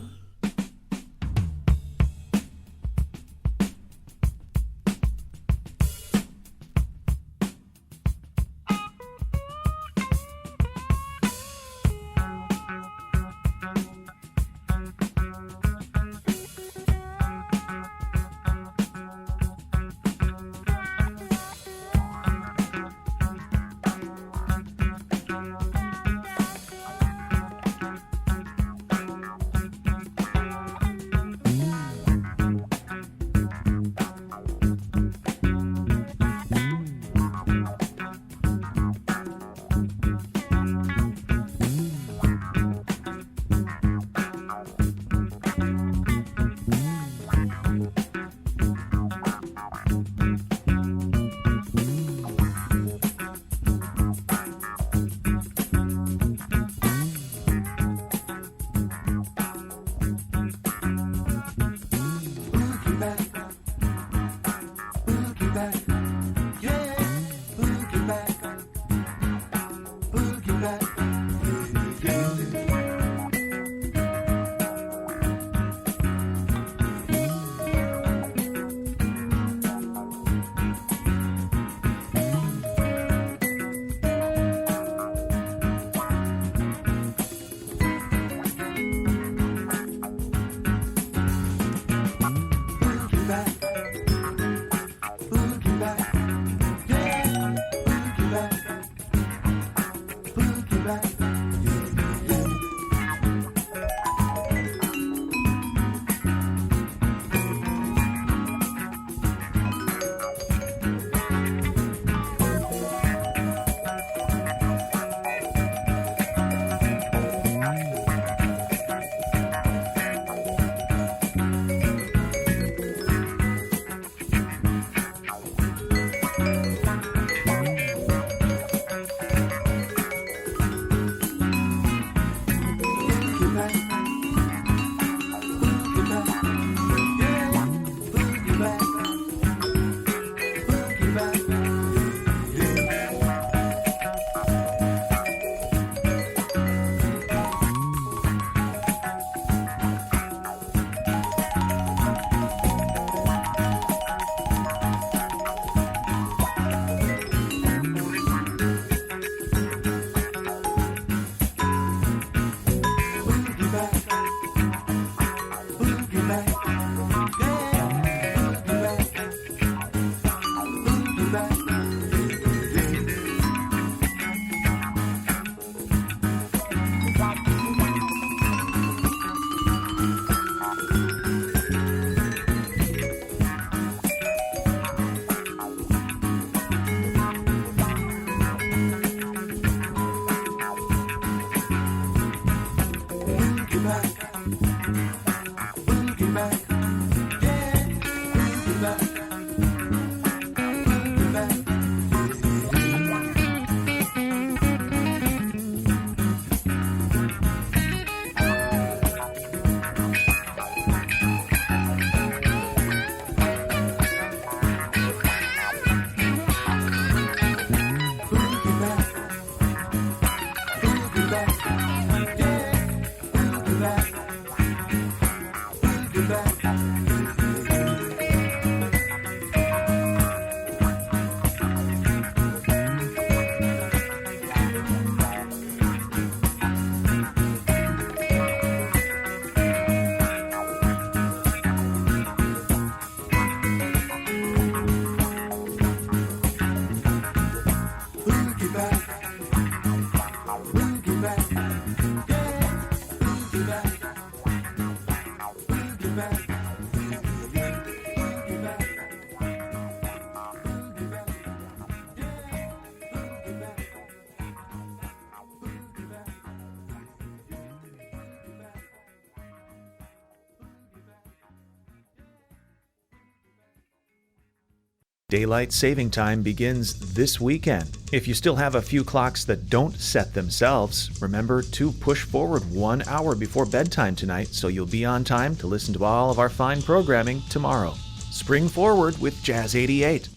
Daylight saving time begins this weekend. If you still have a few clocks that don't set themselves, remember to push forward 1 hour before bedtime tonight so you'll be on time to listen to all of our fine programming tomorrow. Spring forward with Jazz 88.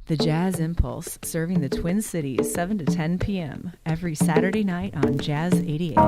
The Jazz Impulse, serving the Twin Cities 7 to 10 p.m. every Saturday night on Jazz 88.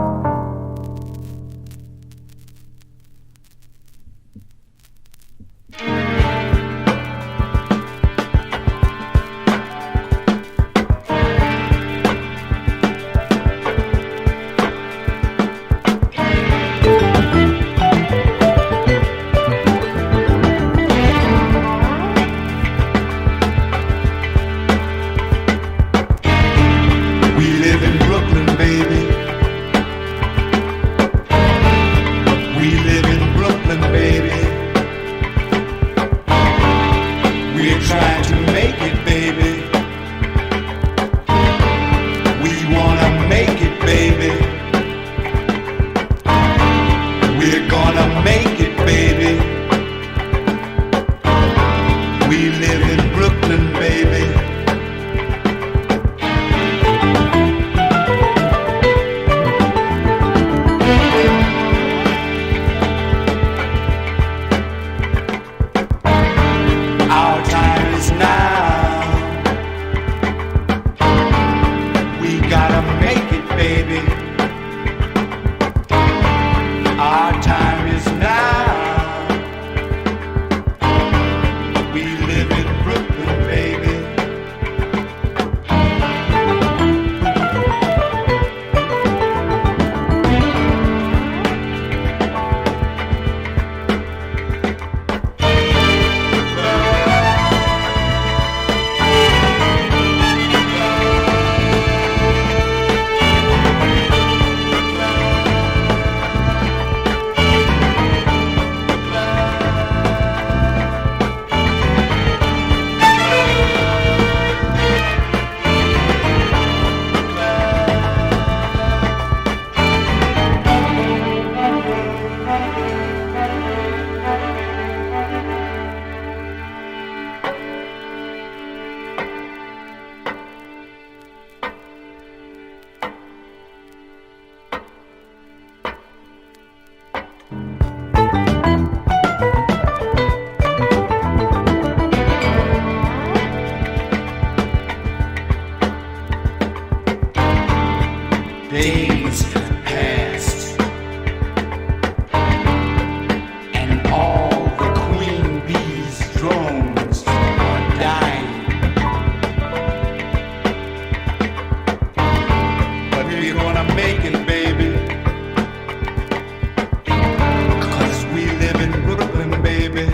Days have passed, and all the queen bee's drones are dying. But we're gonna make it, baby, 'cause we live in Brooklyn, baby.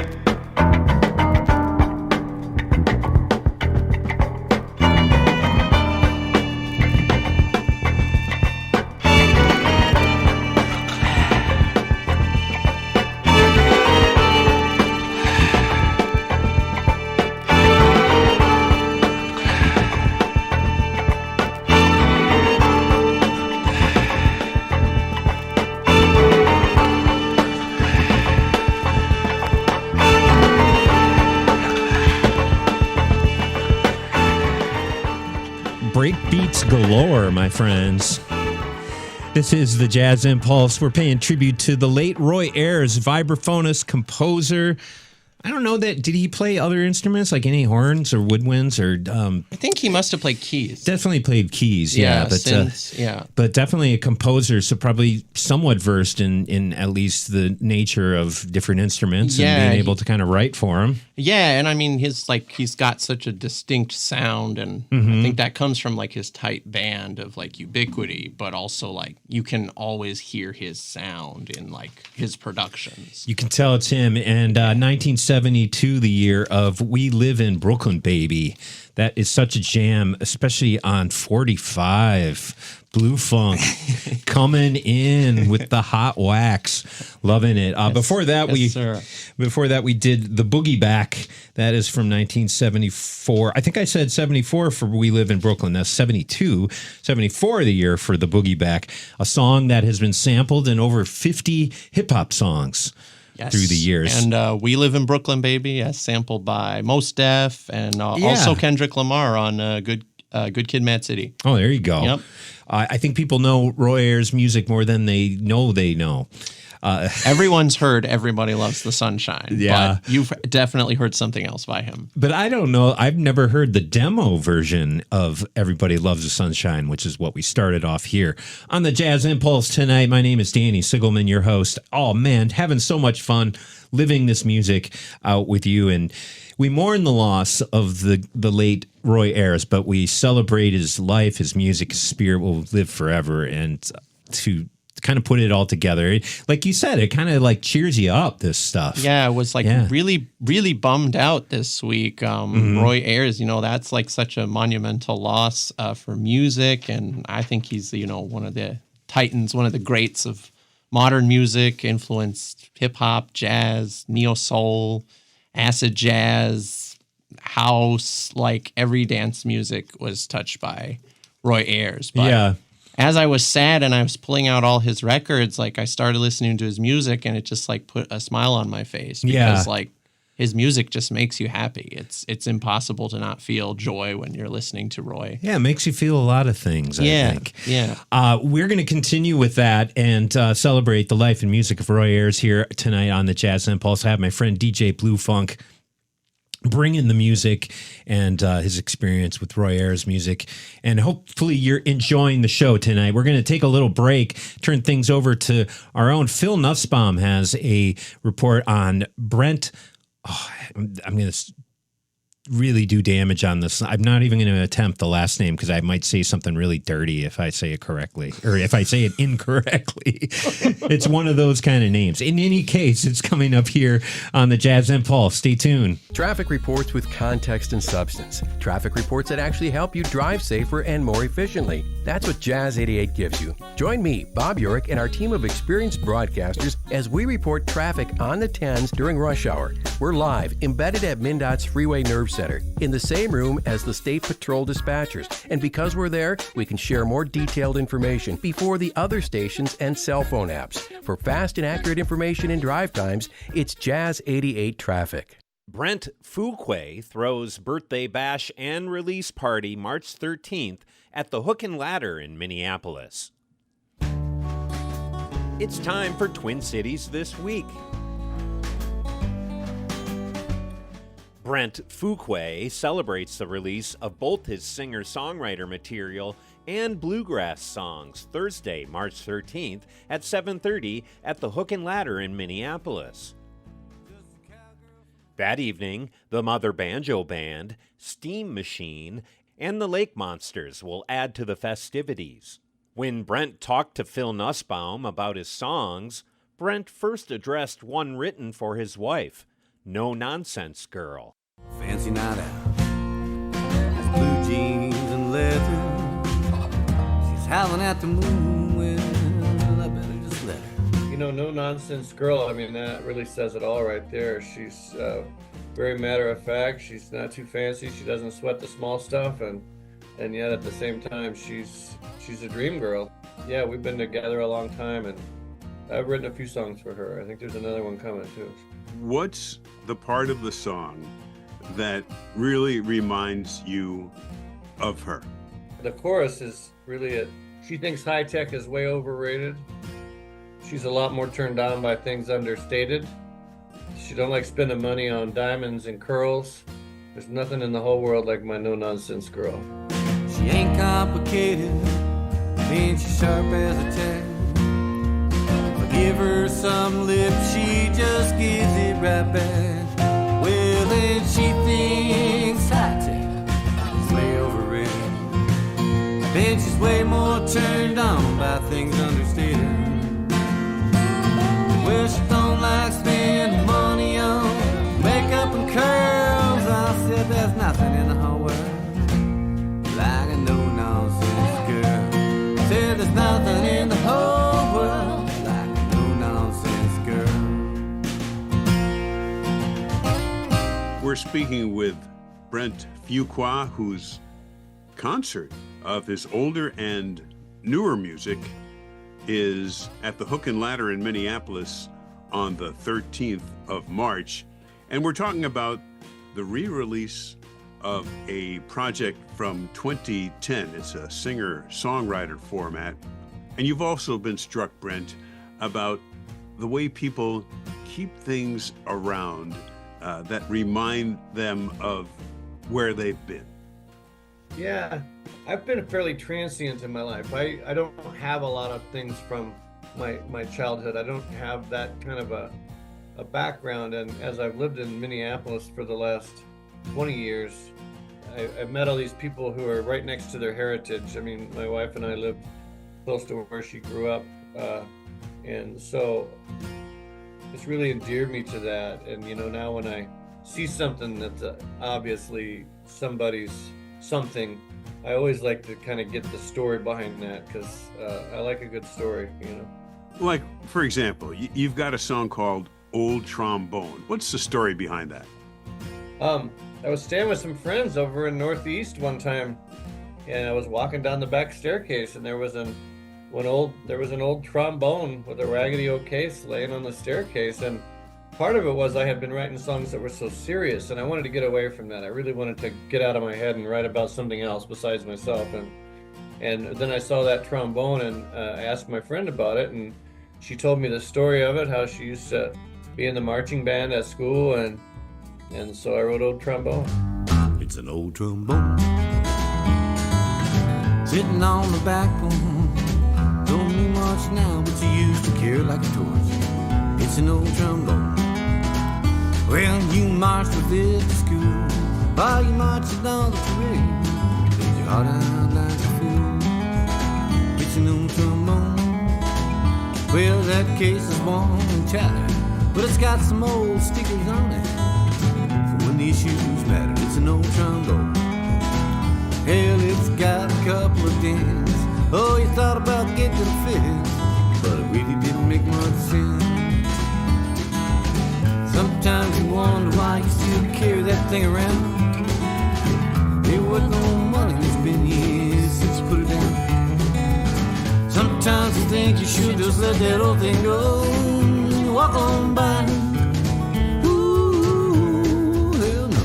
Breakbeats galore, my friends. This is the Jazz Impulse. We're paying tribute to the late Roy Ayers, vibraphonist, composer. I don't know that. Did he play other instruments like any horns or woodwinds or? I think he must have played keys. Definitely played keys. Yeah, but synths, yeah. But definitely a composer, so probably somewhat versed in at least the nature of different instruments and being able to kind of write for them. Yeah, and I mean he's got such a distinct sound, and I think that comes from like his tight band of like ubiquity, but also like you can always hear his sound in like his productions. You can tell it's him. And 1972, the year of We Live in Brooklyn, Baby. That is such a jam, especially on 45. Bluefunk coming in with the hot wax, loving it. Before that, we did the Boogie Back. That is from 1974. I think I said 74 for We Live in Brooklyn. That's 72. 74 the year for the Boogie Back, a song that has been sampled in over 50 hip hop songs. Yes. Through the years. And We Live in Brooklyn, Baby, as sampled by Mos Def and also Kendrick Lamar on Good Kid, Mad City. Oh, there you go. Yep. I think people know Roy Ayers' music more than they know. Everyone's heard Everybody Loves the Sunshine. Yeah. But you've definitely heard something else by him. But I don't know. I've never heard the demo version of Everybody Loves the Sunshine, which is what we started off here on the Jazz Impulse tonight. My name is Danny Sigelman, your host. Oh, man, having so much fun living this music out with you. And we mourn the loss of the late Roy Ayers, but we celebrate his life, his music, his spirit will live forever. And to kind of put it all together, like you said, it kind of like cheers you up, this stuff. Yeah, I was like really, really bummed out this week. Roy Ayers, that's like such a monumental loss for music. And I think he's, one of the titans, one of the greats of modern music, influenced hip hop, jazz, neo soul, acid jazz, house, like every dance music was touched by Roy Ayers. But as I was sad and I was pulling out all his records, like I started listening to his music and it just like put a smile on my face because like his music just makes you happy. It's impossible to not feel joy when you're listening to Roy. Yeah, it makes you feel a lot of things, I think. Yeah. We're going to continue with that and celebrate the life and music of Roy Ayers here tonight on the Jazz Impulse. I have my friend DJ Bluefunk bring in the music and his experience with Roy Ayers' music. And hopefully you're enjoying the show tonight. We're going to take a little break, turn things over to our own Phil Nussbaum has a report on Brent. Oh, I'm going to really do damage on this. I'm not even going to attempt the last name because I might say something really dirty if I say it correctly or if I say it incorrectly. It's one of those kind of names. In any case, it's coming up here on the Jazz Impulse. Stay tuned. Traffic reports with context and substance. Traffic reports that actually help you drive safer and more efficiently. That's what Jazz88 gives you. Join me, Bob Urich, and our team of experienced broadcasters as we report traffic on the 10s during rush hour. We're live, embedded at MnDOT's Freeway Nerve Center, in the same room as the State Patrol dispatchers. And because we're there, we can share more detailed information before the other stations and cell phone apps. For fast and accurate information in drive times, it's Jazz88 Traffic. Brent Fuquay throws birthday bash and release party March 13th at the Hook and Ladder in Minneapolis. It's time for Twin Cities This Week. Brent Fuquay celebrates the release of both his singer-songwriter material and bluegrass songs Thursday, March 13th at 7:30 at the Hook and Ladder in Minneapolis. That evening, the Mother Banjo Band, Steam Machine, and the Lake Monsters will add to the festivities. When Brent talked to Phil Nussbaum about his songs, Brent first addressed one written for his wife, No Nonsense Girl. Fancy night out, blue jeans and leather. She's howling at the moon, well, I better just let her. No nonsense girl. I mean, that really says it all right there. She's very matter of fact. She's not too fancy. She doesn't sweat the small stuff, and yet at the same time, she's a dream girl. Yeah, we've been together a long time, and I've written a few songs for her. I think there's another one coming too. What's the part of the song that really reminds you of her? The chorus is really it. She thinks high tech is way overrated. She's a lot more turned on by things understated. She don't like spending money on diamonds and curls. There's nothing in the whole world like my no-nonsense girl. She ain't complicated, ain't she sharp as a tack? Give her some lip, she just gives it right back. Well, then she thinks high-tech is way overrated. Then she's way more turned on by things understated. Well, she don't like spending money on makeup and curls. I said there's nothing in the whole world like a no-nonsense girl. Said there's nothing in the whole world. We're speaking with Brent Fuqua, whose concert of his older and newer music is at the Hook and Ladder in Minneapolis on the 13th of March. And we're talking about the re-release of a project from 2010. It's a singer-songwriter format. And you've also been struck, Brent, about the way people keep things around that remind them of where they've been. Yeah, I've been fairly transient in my life. I don't have a lot of things from my childhood. I don't have that kind of a background. And as I've lived in Minneapolis for the last 20 years, I've met all these people who are right next to their heritage. I mean, my wife and I lived close to where she grew up. And so it's really endeared me to that. And, you know, now when I see something that's obviously somebody's something, I always like to kind of get the story behind that, because I like a good story, you know. Like, for example, you've got a song called Old Trombone. What's the story behind that? I was staying with some friends over in Northeast one time, and I was walking down the back staircase, and there was an old trombone with a raggedy old case laying on the staircase. And part of it was I had been writing songs that were so serious, and I wanted to get away from that. I really wanted to get out of my head and write about something else besides myself. And then I saw that trombone, and I asked my friend about it, and she told me the story of it, how she used to be in the marching band at school, and so I wrote Old Trombone. It's an old trombone sitting on the backbone. Don't mean much now, but you used to carry like a torch. It's an old trombone. Well, you marched with it to school while you marched along the parade. Laid your heart out like a fool. It's an old trombone. Well, that case is warm and tight, but it's got some old stickers on it for when the issues matter. It's an old trombone. Hell, it's got a couple of dents. Oh, you thought about getting it fixed, but it really didn't make much sense. Sometimes you wonder why you still carry that thing around. There was no money, it's been years since you put it down. Sometimes you think you should just let that old thing go and walk on by. Ooh, hell no,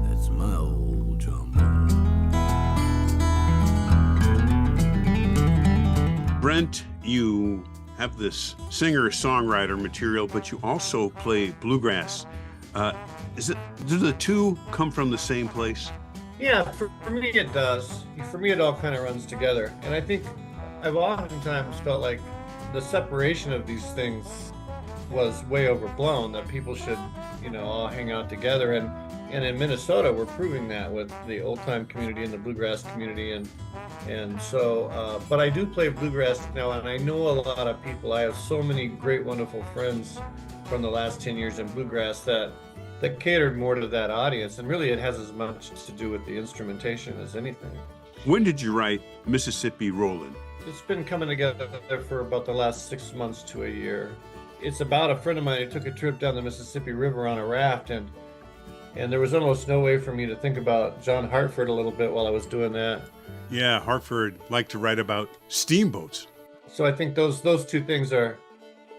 that's my old trombone. Brent, you have this singer-songwriter material, but you also play bluegrass. Do the two come from the same place? Yeah, for me it does. For me it all kind of runs together. And I think I've oftentimes felt like the separation of these things was way overblown, that people should, you know, all hang out together. And in Minnesota, we're proving that with the old-time community and the bluegrass community. And so, but I do play bluegrass now, and I know a lot of people. I have so many great, wonderful friends from the last 10 years in bluegrass that catered more to that audience. And really, it has as much to do with the instrumentation as anything. When did you write Mississippi Rollin'? It's been coming together for about the last 6 months to a year. It's about a friend of mine who took a trip down the Mississippi River on a raft, and there was almost no way for me to think about John Hartford a little bit while I was doing that. Yeah, Hartford liked to write about steamboats. So I think those two things are,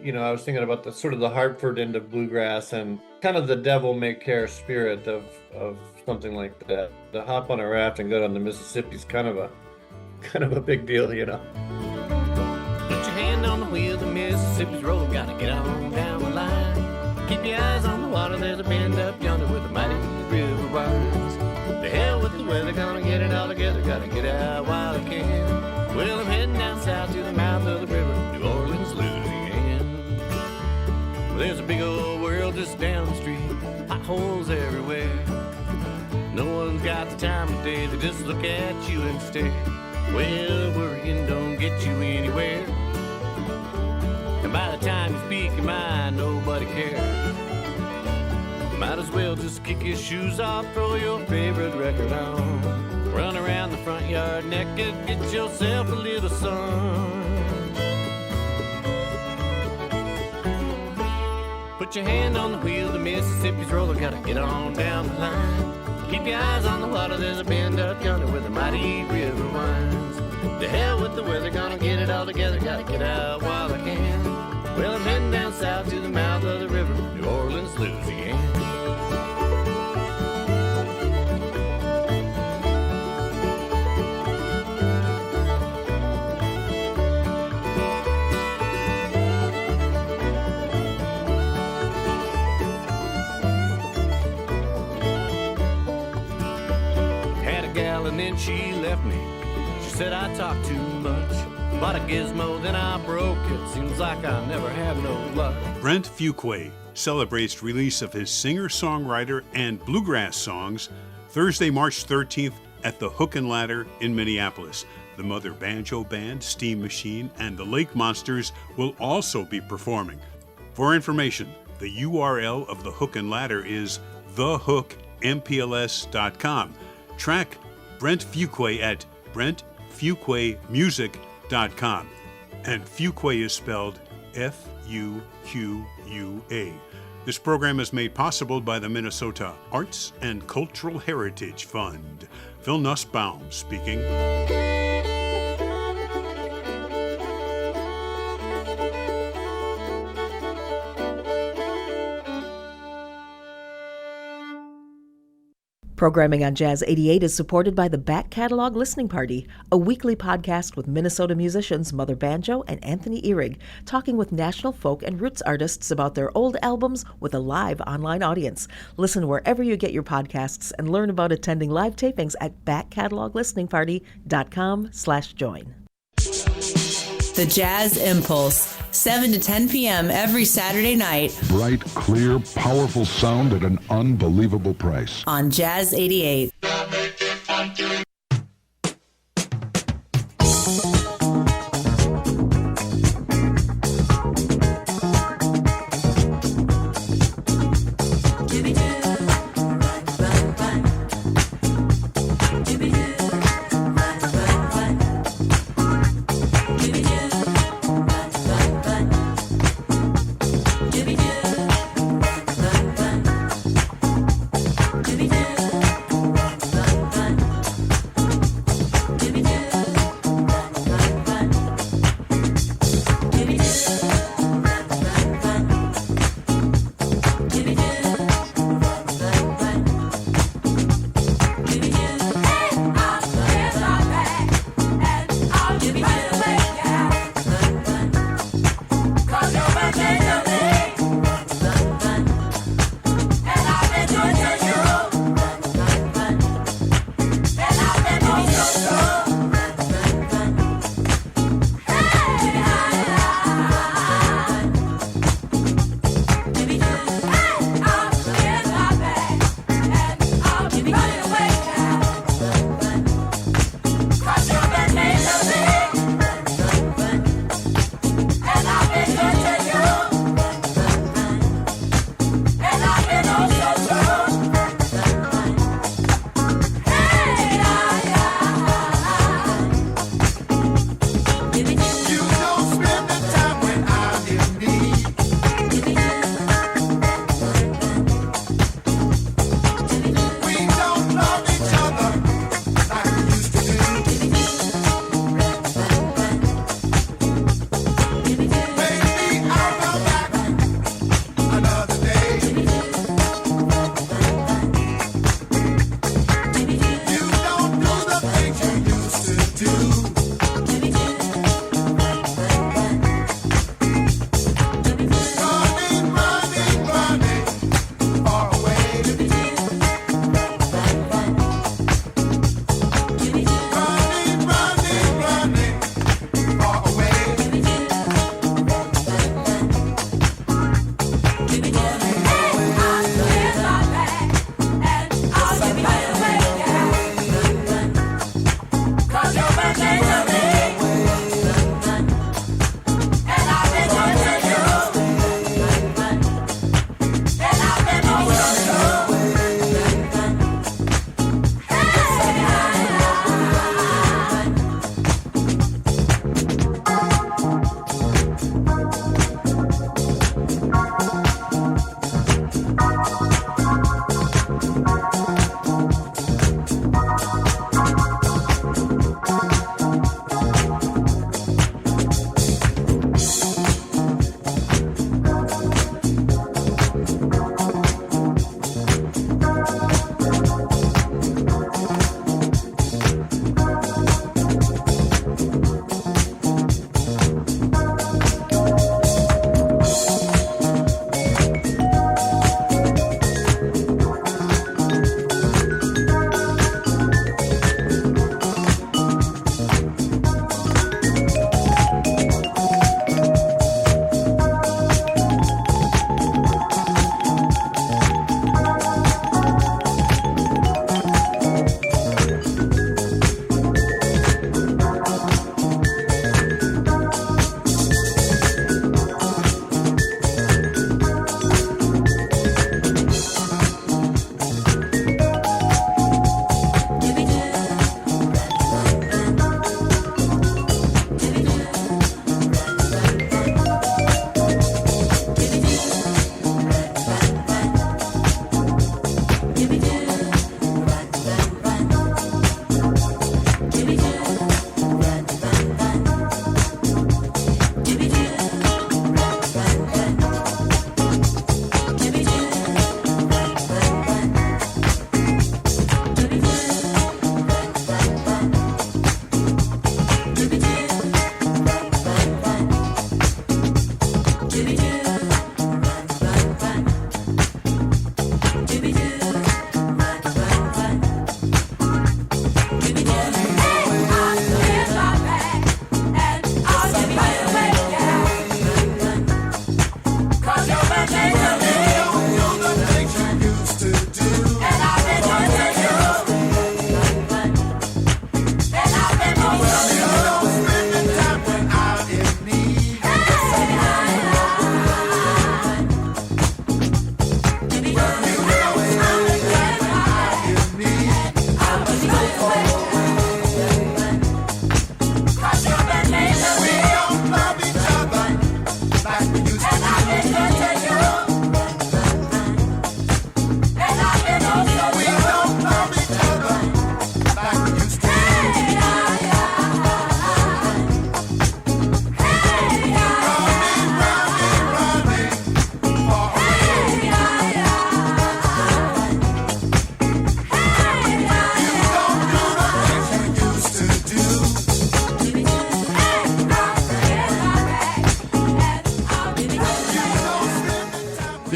you know, I was thinking about the sort of the Hartford end of bluegrass and kind of the devil may care spirit of something like that. To hop on a raft and go down the Mississippi is kind of a big deal, you know. Put your hand on the wheel, the Mississippi's roll, gotta get on down the line. Keep your eyes on the water, there's a bend up yonder where the mighty river winds. The hell with the weather, gonna get it all together, gotta get out while I can. Well, I'm heading down south to the mouth of the river, New Orleans, Louisiana. Well, there's a big old world just down the street, potholes everywhere. No one's got the time of day, they just look at you and stare. Well, worrying don't get you anywhere. And by the time you speak your mind, nobody cares. Might as well just kick your shoes off, throw your favorite record on. Run around the front yard naked, get yourself a little sun. Put your hand on the wheel, the Mississippi's rolling, gotta get on down the line. Keep your eyes on the water, there's a bend up yonder where the mighty river winds. To hell with the weather, gonna get it all together, gotta get out while I can. Well, I'm heading down south to the mouth of the river, New Orleans, Louisiana. when she left me. She said I talk too much. Bought a gizmo, then I broke it. Seems like I never had no luck. Brent Fuqua celebrates release of his singer-songwriter and bluegrass songs Thursday, March 13th at the Hook and Ladder in Minneapolis. The Mother Banjo Band, Steam Machine, and the Lake Monsters will also be performing. For information, the URL of the Hook and Ladder is thehookmpls.com. Track Brent Fuqua at brentfuquamusic.com. And Fuqua is spelled F-U-Q-U-A. This program is made possible by the Minnesota Arts and Cultural Heritage Fund. Phil Nussbaum speaking. Programming on Jazz 88 is supported by the Back Catalog Listening Party, a weekly podcast with Minnesota musicians Mother Banjo and Anthony Ehrig, talking with national folk and roots artists about their old albums with a live online audience. Listen wherever you get your podcasts and learn about attending live tapings at backcataloglisteningparty.com/join. The Jazz Impulse, 7 to 10 p.m. every Saturday night. Bright, clear, powerful sound at an unbelievable price. On Jazz 88.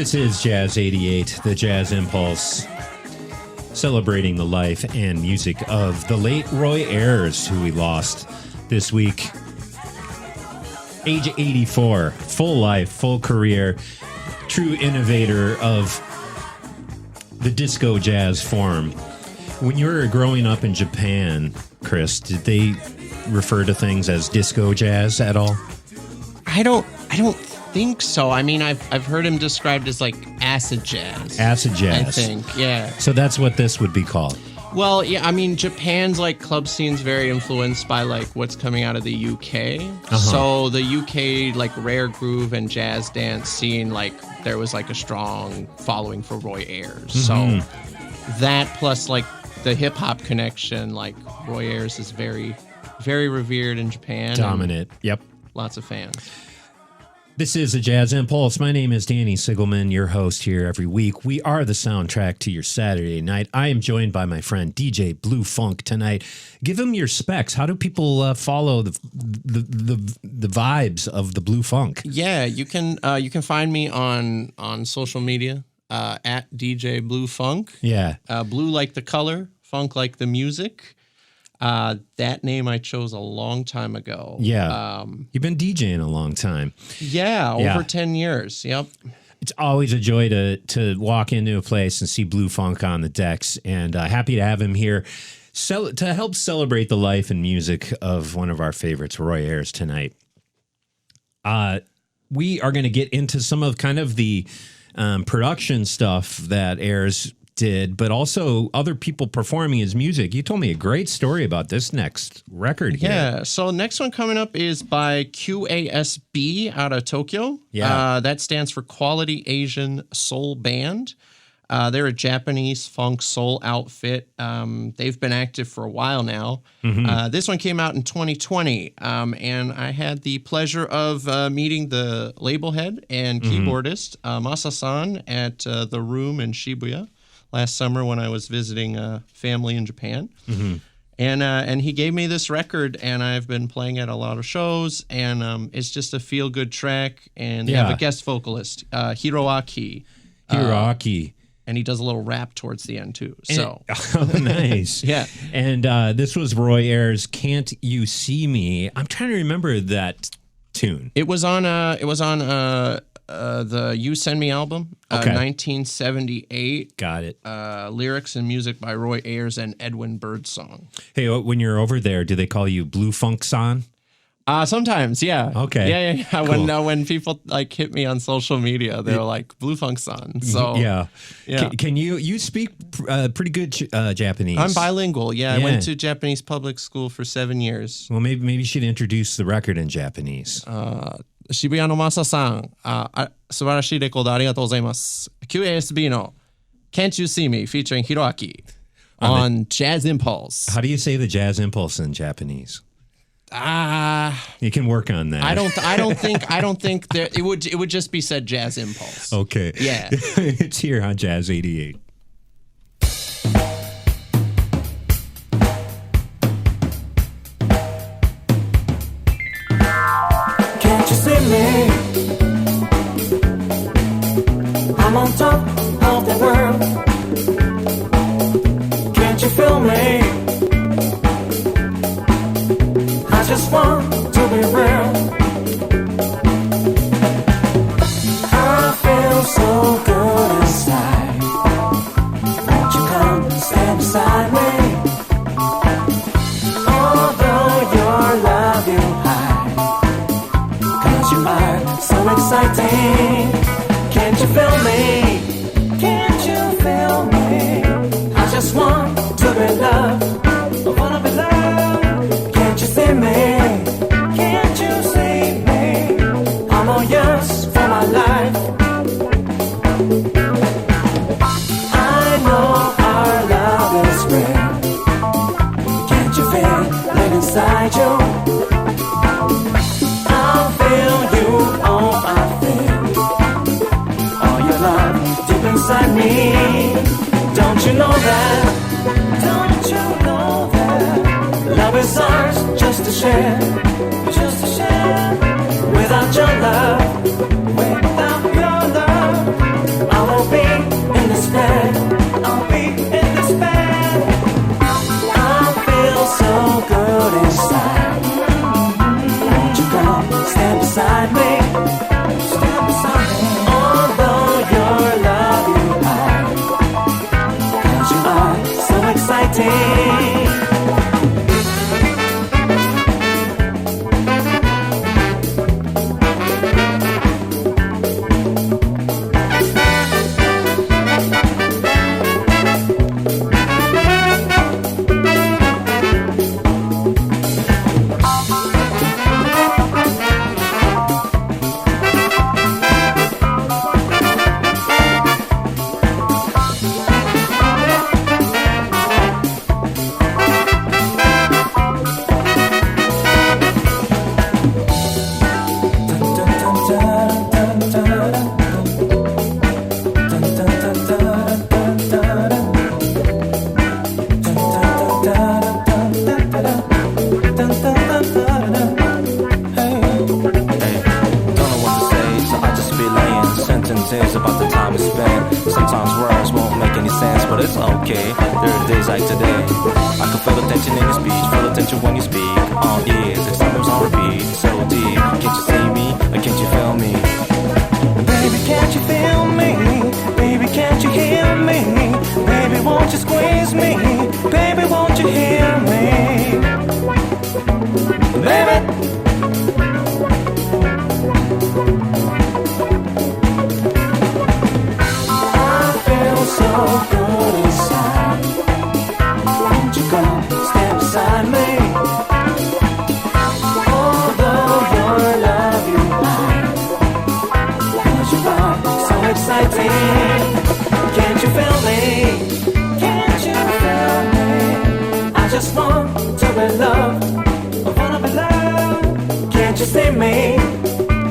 This is Jazz 88, the Jazz Impulse, celebrating the life and music of the late Roy Ayers, who we lost this week. Age 84, full life, full career, true innovator of the disco jazz form. When you were growing up in Japan, Chris, did they refer to things as disco jazz at all? I don't think so. I mean, I've heard him described as like acid jazz. Acid jazz. I think, yeah. So that's what this would be called. Well, yeah, I mean, Japan's like club scene's very influenced by like what's coming out of the UK. So the UK like rare groove and jazz dance scene, like there was like a strong following for Roy Ayers. So that plus like the hip hop connection, like Roy Ayers is very, very revered in Japan. Dominant. Yep. Lots of fans. This is the Jazz Impulse. My name is Danny Sigelman, your host here every week. We are the soundtrack to your Saturday night. I am joined by my friend DJ Bluefunk tonight. Give him your specs. How do people follow the vibes of the Bluefunk? Yeah, you can find me on social media at DJ Bluefunk. Yeah, blue like the color, funk like the music. That name I chose a long time ago. Yeah. You've been DJing a long time. Yeah, over 10 years. Yep. It's always a joy to walk into a place and see Bluefunk on the decks, and happy to have him here to help celebrate the life and music of one of our favorites, Roy Ayers, tonight. We are going to get into some of kind of the production stuff that Ayers did, but also other people performing his music. You told me a great story about this next record here. Yeah, so next one coming up is by QASB out of Tokyo. Yeah. That stands for Quality Asian Soul Band. They're a Japanese funk soul outfit. They've been active for a while now. This one came out in 2020, and I had the pleasure of meeting the label head and keyboardist, Masa-san, at the Room in Shibuya last summer when I was visiting a family in Japan. And he gave me this record, and I've been playing at a lot of shows, and it's just a feel-good track, and they have a guest vocalist, Hiroaki. And he does a little rap towards the end, too. So nice. Yeah. And this was Roy Ayers' Can't You See Me? I'm trying to remember that tune. It was on the You Send Me album, 1978. Got it. Lyrics and music by Roy Ayers and Edwin Birdsong. Hey, when you're over there, do they call you Bluefunk-san? Sometimes, yeah. Okay. Yeah. Cool. When people like hit me on social media, they're like Bluefunk-san. So yeah. Yeah. Can you speak pretty good Japanese? I'm bilingual. Yeah, I went to Japanese public school for 7 years. Well, maybe you should introduce the record in Japanese. Shibuya no Masa-san, 素晴らしいレコードありがとうございます。QASB の Can't You See Me featuring Hiroaki on Jazz Impulse. How do you say the Jazz Impulse in Japanese? You can work on that. I don't think that it would just be said Jazz Impulse. Okay. Yeah. It's here on Jazz 88. Can't you see me? I'm on top of the world. Can't you feel me? I just want to be real. I feel so good inside. Won't you come stand beside me? Although your love you hide, 'cause you're mine, so exciting. Can't you feel me? Can't you feel me? I just want to be loved. I wanna be loved. Can't you see me? Can't you see me? I'm all yours for my life. I know our love is real. Can't you feel it inside you? I'll feel you, oh I feel all your love deep inside me. Don't you know that? Don't you know that? Love is ours just to share. Just to share. Without your love, without your love, always is about the time we spend. Sometimes words won't make any sense, but it's okay. There are days like today. I can feel the tension in your speech, feel the tension when you speak. On ears, it's sometimes on repeat, so deep. Can't you see me, or can't you feel me? Baby, can't you feel me? Baby, can't you hear me? Baby, won't you squeeze me? Baby, won't you hear me? Baby. So good inside. Won't you come stand beside me? Although your love you hide, 'cause you are so exciting. Can't you feel me? Can't you feel me? I just want to be loved. I wanna be loved. Can't you see me?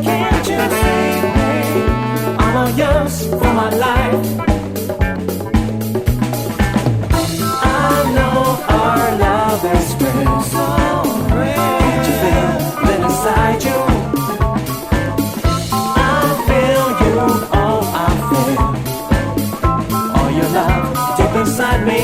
Can't you see me? I'm all yours for my life. Our love is real, so real. Can't you feel it inside you? I feel you, oh I feel all your love deep inside me.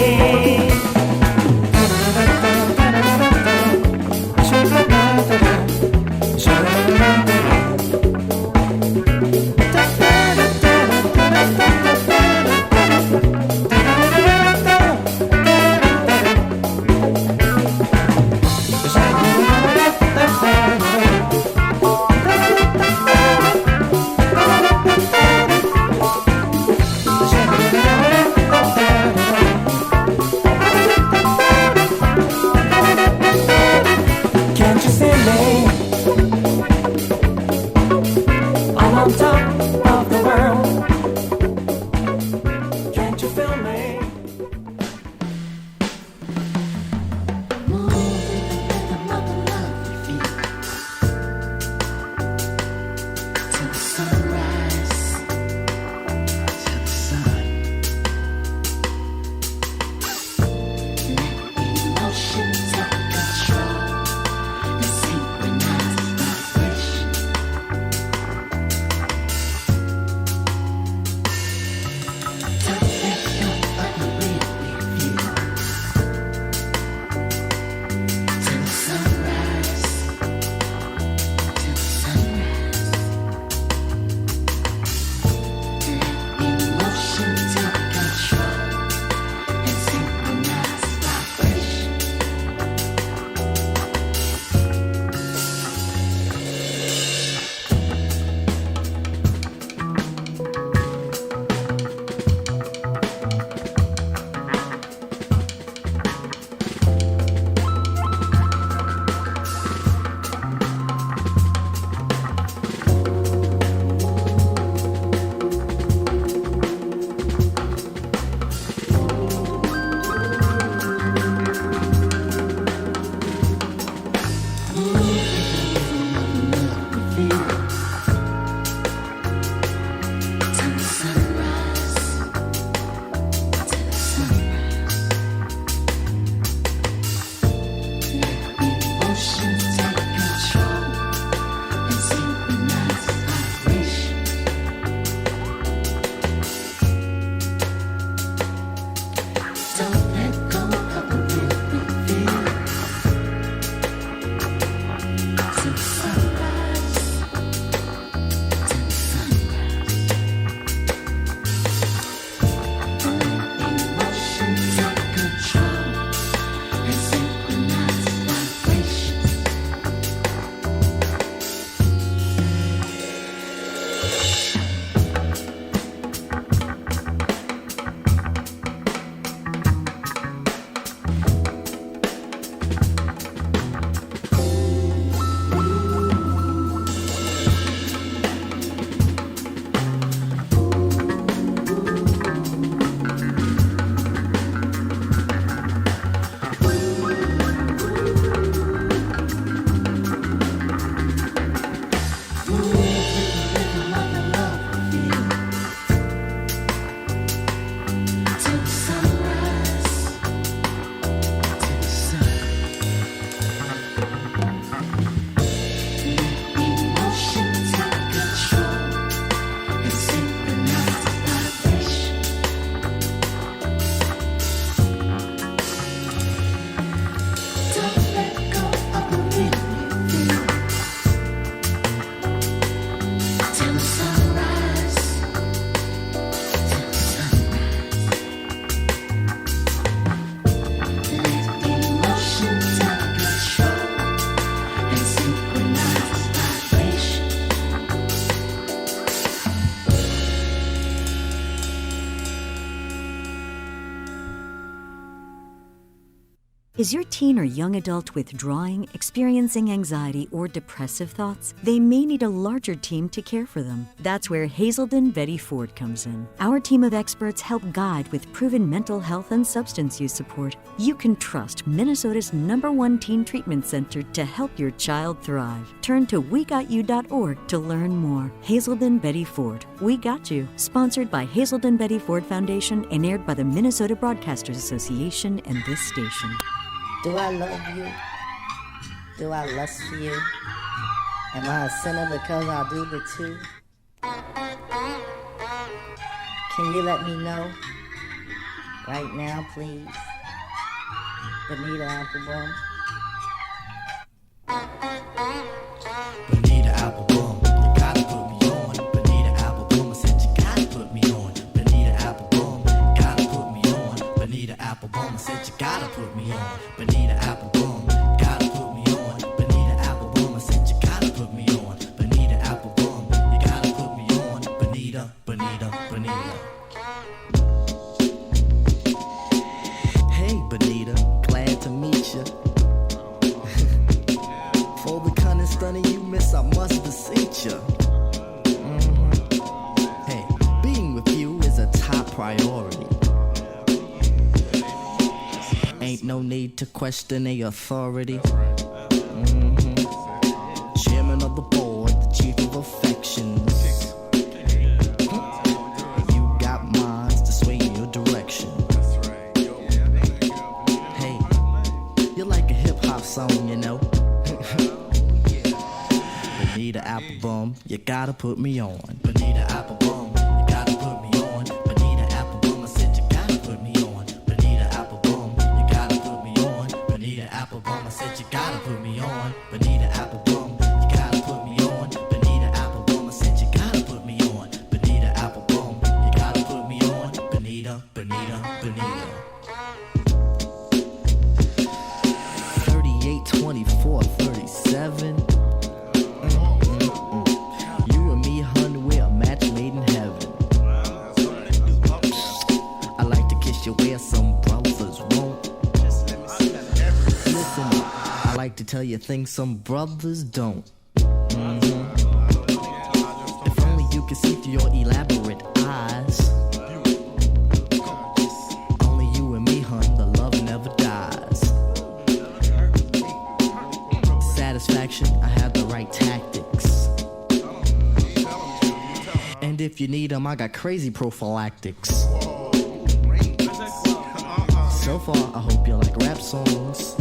Is your teen or young adult withdrawing, experiencing anxiety, or depressive thoughts? They may need a larger team to care for them. That's where Hazelden Betty Ford comes in. Our team of experts help guide with proven mental health and substance use support. You can trust Minnesota's #1 teen treatment center to help your child thrive. Turn to WeGotYou.org to learn more. Hazelden Betty Ford, We Got You. Sponsored by Hazelden Betty Ford Foundation and aired by the Minnesota Broadcasters Association and this station. Do I love you? Do I lust for you? Am I a sinner because I do the two? Can you let me know? Right now, please. Bonita Applebum. Bonita Applebum, you gotta put me on. Bonita Applebum, I said you gotta put me on. Bonita Applebum, gotta put me on. Bonita Applebum, I said you gotta put me on. Bonita Applebum, gotta put me on. Bonita Applebum, I said you gotta put me on. Bonita Applebum, you gotta put me on. Bonita, Bonita, Bonita. Hey Bonita, glad to meet you. For the cunning stunning you miss, I must beseech you. Hey, being with you is a top priority. Ain't no need to question a authority. Chairman of the board, the chief of affections. You got minds to sway in your direction. Hey, you're like a hip hop song, you know. Bonita Applebum, you gotta put me on. Bonita Applebum, you gotta put me on. Bonita Applebum, I said you gotta put me on. Bonita Applebum, you gotta put me on. Bonita Applebum, I said you gotta put me on. Bonita Applebum, you gotta put me on. Bonita Applebum, I said you gotta put me on. Bonita Applebum, you gotta put me on. Bonita, Bonita, Bonita. 38, 24, 37. You and me, hun, we're a match made in heaven. I like to kiss you where some brothers won't. Listen, I like to tell you things some brothers don't. If only you could see through your elaborate eyes. Only you and me, hun, the love never dies. Satisfaction, I have the right tactics. And if you need them, I got crazy prophylactics. So far, I hope you like rap songs.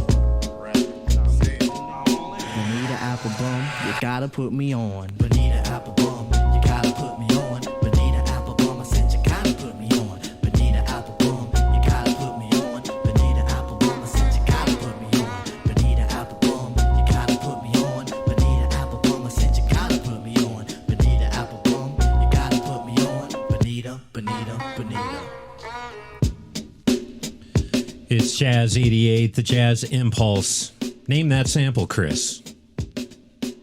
Bonita Applebum, you gotta put me on. Bonita Applebum, you gotta put me on. Bonita Applebum, I said you gotta put me on. Bonita Applebum, you gotta put me on. Bonita Applebum, I said you gotta put me on. Bonita Applebum, you gotta put me on. Bonita Applebum, I said you gotta put me on. Bonita Applebum, you gotta put me on. Bonita, Bonita, Bonita. It's Jazz88, the Jazz Impulse. Name that sample, Chris.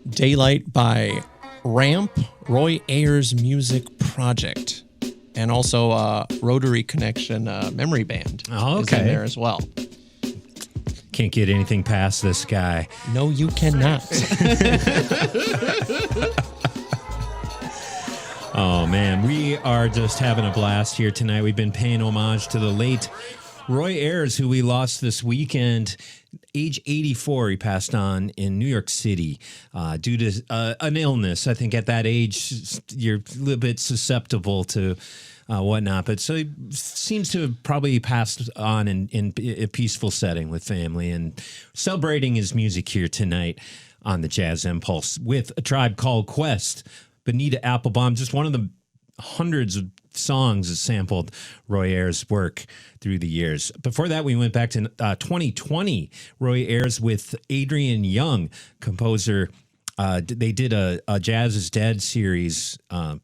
Daylight by Ramp, Roy Ayers Music Project, and also Rotary Connection Memory Band is in there as well. Can't get anything past this guy. No, you cannot. Oh, man, we are just having a blast here tonight. We've been paying homage to the late Roy Ayers, who we lost this weekend. Age 84, he passed on in New York City due to an illness. I think at that age, you're a little bit susceptible to whatnot. But so he seems to have probably passed on in a peaceful setting with family, and celebrating his music here tonight on the Jazz Impulse with A Tribe Called Quest. Bonita Applebum, just one of the hundreds of songs that sampled Roy Ayers' work through the years. Before that, we went back to 2020. Roy Ayers with Adrian Young, composer. They did a Jazz is Dead series. I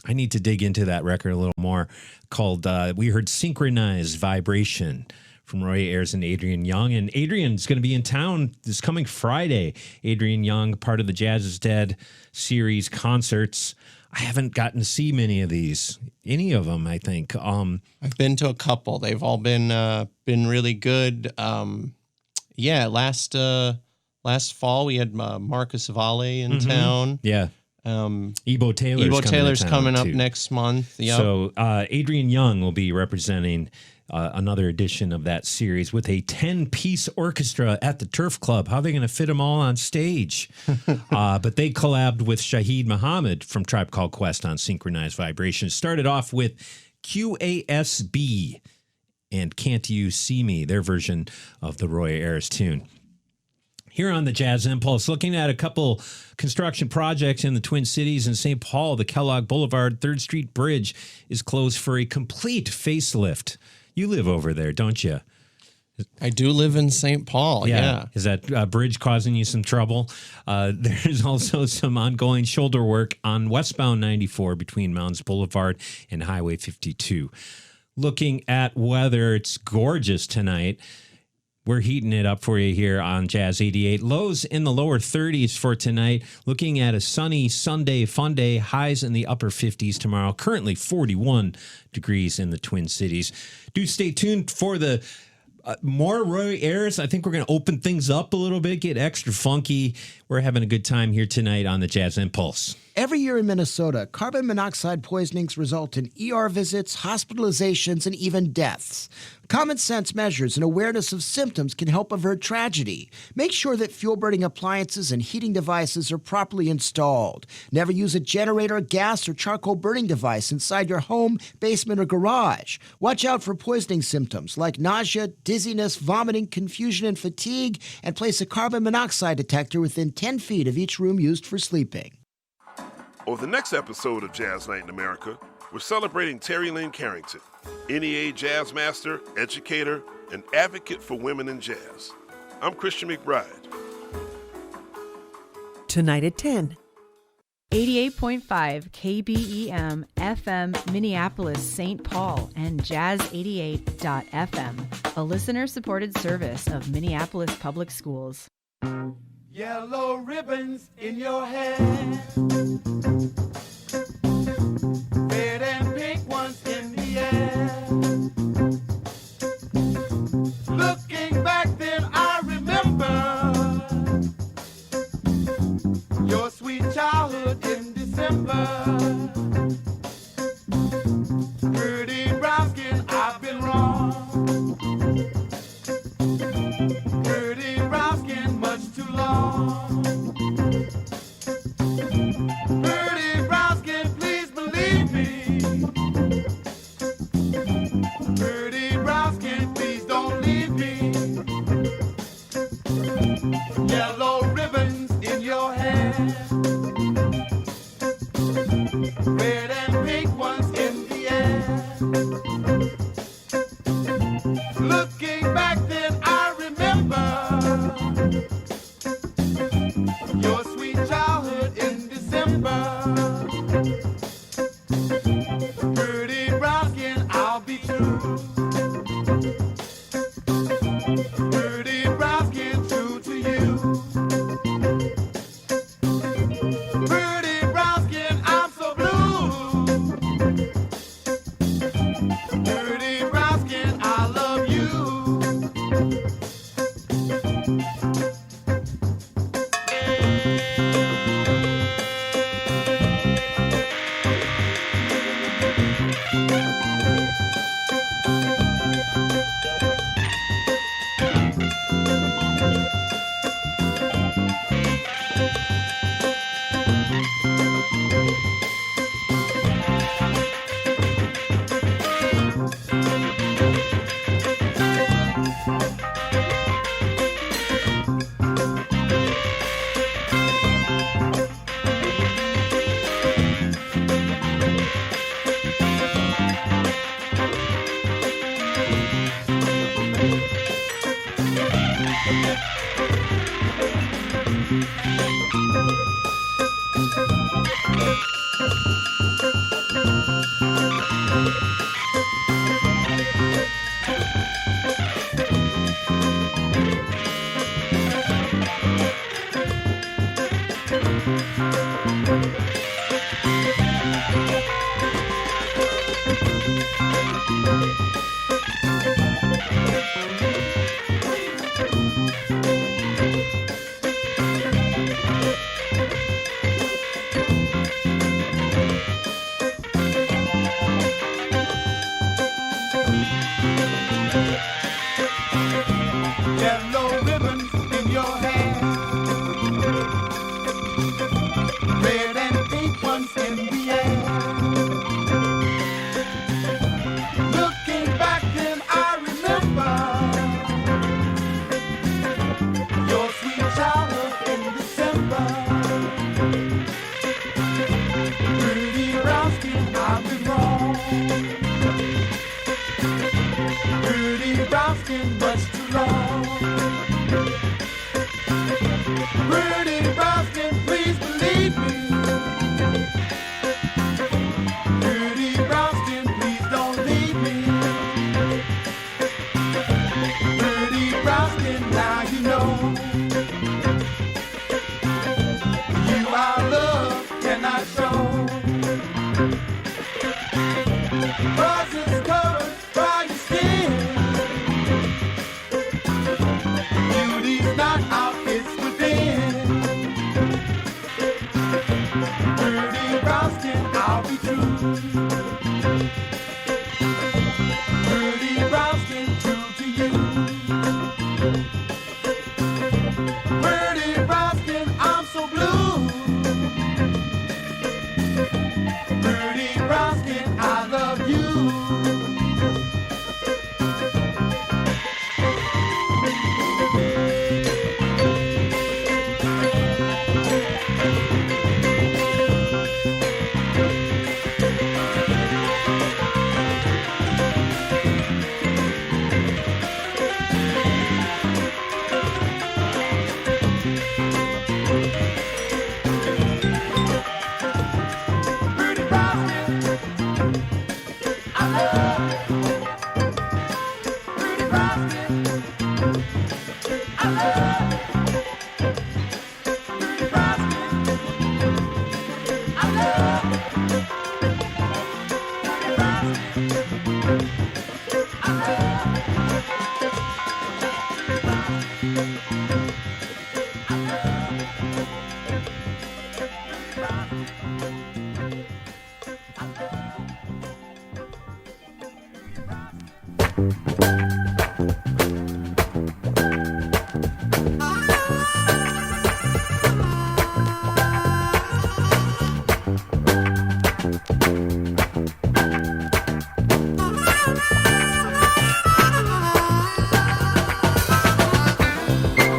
need to dig into that record a little more, called, we heard Synchronized Vibration from Roy Ayers and Adrian Young. And Adrian's going to be in town this coming Friday. Adrian Young, part of the Jazz is Dead series concerts. I haven't gotten to see many of these, any of them, I think. I've been to a couple. They've all been really good. Yeah, last fall we had Marcus Valle in town. Yeah. Ebo Taylor's coming up too. next month. Yep. So Adrian Young will be representing another edition of that series with a 10-piece orchestra at the Turf Club. How are they going to fit them all on stage? But they collabed with Shaheed Muhammad from Tribe Called Quest on Synchronized Vibrations. Started off with QASB and Can't You See Me, their version of the Roy Ayers tune. Here on the Jazz Impulse, looking at a couple construction projects in the Twin Cities and St. Paul, the Kellogg Boulevard 3rd Street Bridge is closed for a complete facelift. You live over there, don't you? I do live in St. Paul, yeah. Is that bridge causing you some trouble? There's also some ongoing shoulder work on westbound 94 between Mounds Boulevard and Highway 52. Looking at weather, it's gorgeous tonight. We're heating it up for you here on Jazz 88. Lows in the lower 30s for tonight. Looking at a sunny Sunday fun day. Highs in the upper 50s tomorrow. Currently 41 degrees in the Twin Cities. Do stay tuned for the more Roy Ayers. I think we're going to open things up a little bit, get extra funky. We're having a good time here tonight on the Jazz Impulse. Every year in Minnesota, carbon monoxide poisonings result in ER visits, hospitalizations, and even deaths. Common sense measures and awareness of symptoms can help avert tragedy. Make sure that fuel-burning appliances and heating devices are properly installed. Never use a generator, gas, or charcoal burning device inside your home, basement, or garage. Watch out for poisoning symptoms like nausea, dizziness, vomiting, confusion, and fatigue, and place a carbon monoxide detector within 10 feet of each room used for sleeping. On the next episode of Jazz Night in America, we're celebrating Terry Lynn Carrington, NEA jazz master, educator, and advocate for women in jazz. I'm Christian McBride. Tonight at 10. 88.5 KBEM FM Minneapolis, St. Paul, and Jazz88.fm, a listener-supported service of Minneapolis Public Schools. Yellow ribbons in your hair, red and pink ones in the air. Looking back then I remember your sweet childhood in December. Pretty brown skin, I've been wrong. Pretty brown skin, much too long. Pretty brown skin, please believe me. Pretty brown skin, please don't leave me. Yellow ribbons in your hair, red and pink ones in the air. Looking back then I remember your sweet childhood in December. Pretty brown skin, I'll be true. Pretty brown skin, true to you. Pretty brown skin, I'm so blue. I'll be true. Pretty brown skin, true to you. Pretty brown skin, I'm so blue. Pretty brown skin, I love you.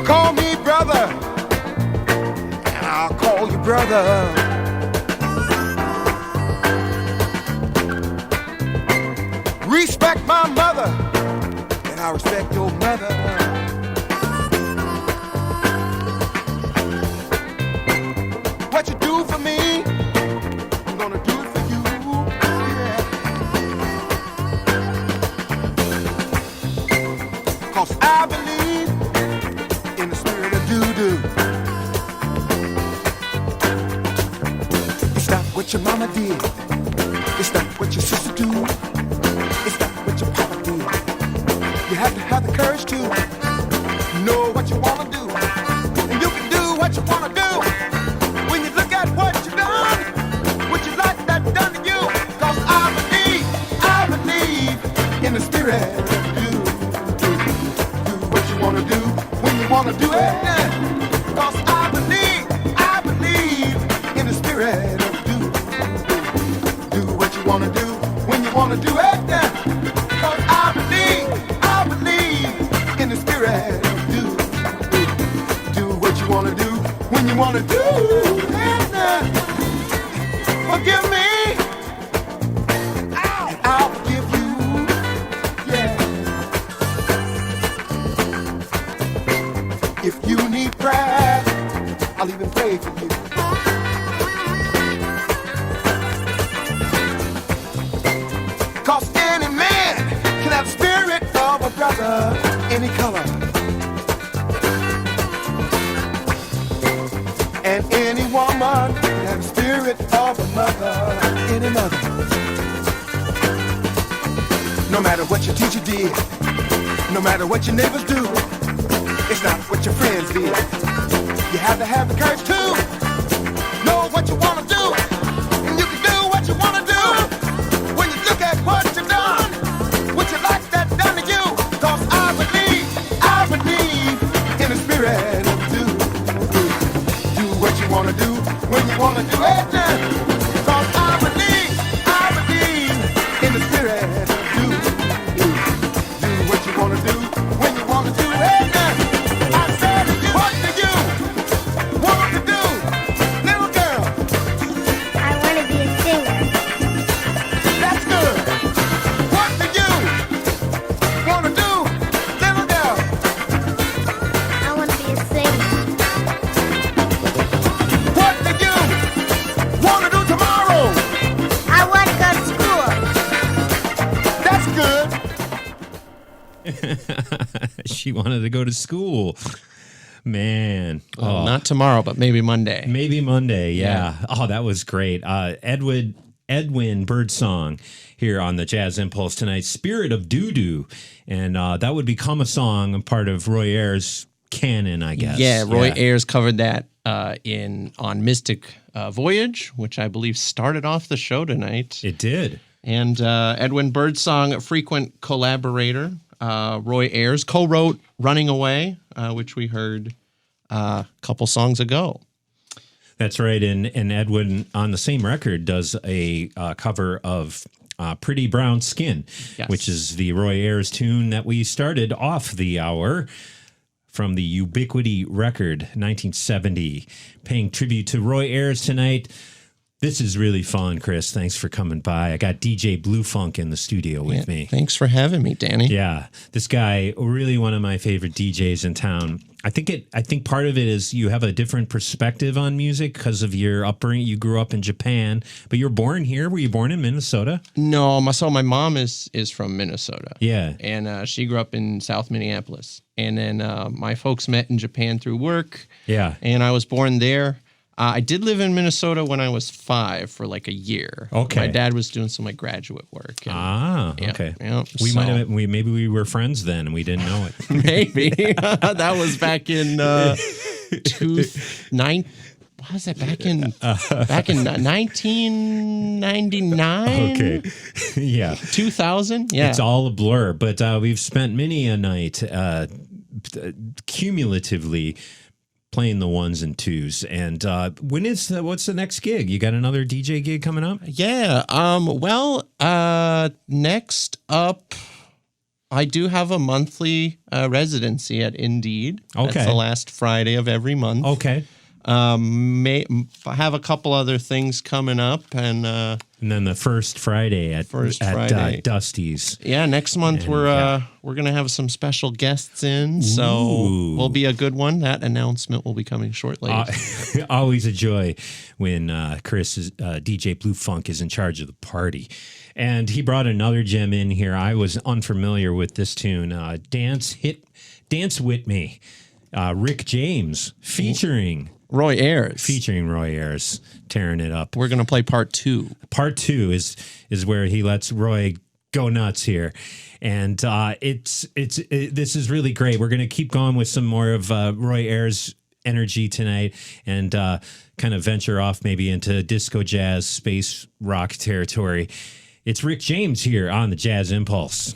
Call me brother, and I'll call you brother. Respect my mother, and I respect your mother. What you do for me, I'm gonna do it for you. Yeah. 'Cause I believe in the spirit of doo-doo. It's not what your mama did. It's not what your sister do. It's not what your papa did. You have to have the courage to know what you want to do. And you can do what you want to do. When you look at what you've done, would you like that done to you? 'Cause I believe in the spirit of doo-doo. Do what you want to do when you want to do it. 'Cause I believe in the spirit of doo-doo. Do what you want to do when you want to do it. 'Cause I believe in the spirit of doo-doo. Do what you want to do when you want to do it. Forgive me, and I'll forgive you. Yeah. If you need prayer, I'll even pray for you. 'Cause any man can have the spirit of a brother, any color. And any woman can have the spirit of a mother, any mother. No matter what your teacher did, no matter what your neighbors do, it's not what your friends did. You have to have the courage to know what you want to do, and you can do what you want to do. When you look at what you've done, would you like that done to you? 'Cause I believe in the spirit of do what you want to do when you want to do it. 'Cause I believe in the spirit of do what you want to do when you want to do it. I said, what do you want to do, little girl? I want to be a singer. That's good. What do you want to do, little girl? I want to be a singer. What do you want to do tomorrow? I want to go to school. That's good. She wanted to go to school. Man. Well, not tomorrow, but maybe Monday. Maybe Monday, yeah. Oh, that was great. Edwin Birdsong here on the Jazz Impulse tonight. Spirit of Doo-Doo. And that would become a song, a part of Roy Ayers' canon, I guess. Yeah, Roy Ayers covered that on Mystic Voyage, which I believe started off the show tonight. It did. And Edwin Birdsong, a frequent collaborator, Roy Ayers, co-wrote Running Away, which we heard a couple songs ago. That's right. And Edwin, on the same record, does a cover of Pretty Brown Skin, which is the Roy Ayers tune that we started off the hour from the Ubiquity record, 1970. Paying tribute to Roy Ayers tonight. This is really fun, Chris. Thanks for coming by. I got DJ Bluefunk in the studio with me. Thanks for having me, Danny. Yeah, this guy, really one of my favorite DJs in town. I think part of it is you have a different perspective on music because of your upbringing. You grew up in Japan, but you were born here. Were you born in Minnesota? No, my mom is from Minnesota. Yeah. And she grew up in South Minneapolis. And then my folks met in Japan through work. Yeah. And I was born there. I did live in Minnesota when I was 5 for like a year. Okay. My dad was doing some like graduate work. And, okay. Yeah, Maybe we were friends then and we didn't know it. Maybe. That was back in What was that? Back in 1999? Okay. Yeah. 2000? Yeah. It's all a blur, but we've spent many a night cumulatively playing the ones and twos. And what's the next gig? You got another DJ gig coming up? Yeah. Next up, I do have a monthly residency at Indeed. Okay. That's the last Friday of every month. Okay. I have a couple other things coming up, and then the first Friday at Dusty's. Yeah, next month we're gonna have some special guests in, so will be a good one. That announcement will be coming shortly. Always a joy when DJ Bluefunk is in charge of the party. And he brought another gem in here. I was unfamiliar with this tune. Dance With Me. Rick James featuring Roy Ayers. Tearing it up. We're going to play part 2. Part 2 is where he lets Roy go nuts here. And this is really great. We're going to keep going with some more of Roy Ayers energy tonight and kind of venture off maybe into disco jazz, space rock territory. It's Rick James here on the Jazz Impulse.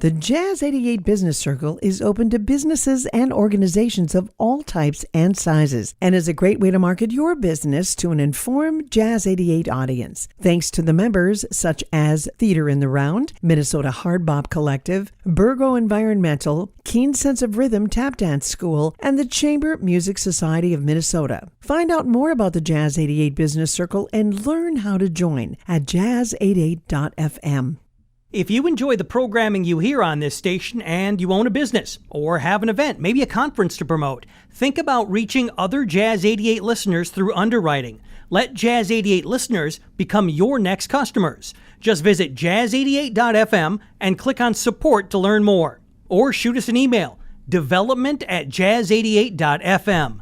The Jazz 88 Business Circle is open to businesses and organizations of all types and sizes and is a great way to market your business to an informed Jazz 88 audience. Thanks to the members such as Theater in the Round, Minnesota Hard Bop Collective, Burgo Environmental, Keen Sense of Rhythm Tap Dance School, and the Chamber Music Society of Minnesota. Find out more about the Jazz 88 Business Circle and learn how to join at jazz88.fm. If you enjoy the programming you hear on this station and you own a business or have an event, maybe a conference to promote, think about reaching other Jazz 88 listeners through underwriting. Let Jazz 88 listeners become your next customers. Just visit jazz88.fm and click on support to learn more. Or shoot us an email, development@jazz88.fm.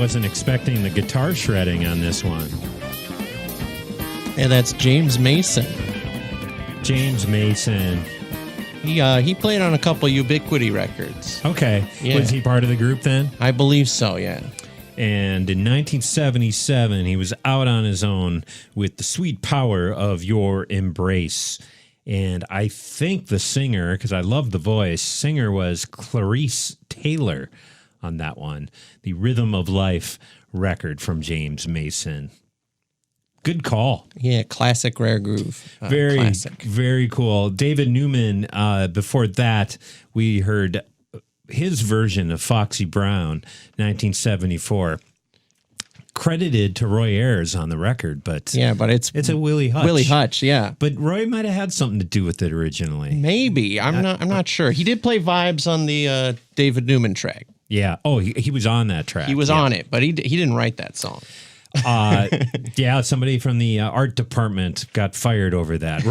wasn't expecting the guitar shredding on this one. And that's James Mason. James Mason. He played on a couple Ubiquity records. Okay. Yeah. Was he part of the group then? I believe so, yeah. And in 1977, he was out on his own with The Sweet Power of Your Embrace. And I think the singer, because I love the voice, singer was Clarice Taylor on that one. The Rhythm of Life record from James Mason. Good call. Yeah, classic Rare Groove. Classic. Very cool. David Newman, before that, we heard his version of Foxy Brown, 1974. Credited to Roy Ayers on the record, but it's a Willie Hutch. Willie Hutch, yeah. But Roy might have had something to do with it originally. Maybe. I'm not sure. He did play vibes on the David Newman track. Yeah. Oh, he was on that track. He was on it, but he didn't write that song. Somebody from the art department got fired over that.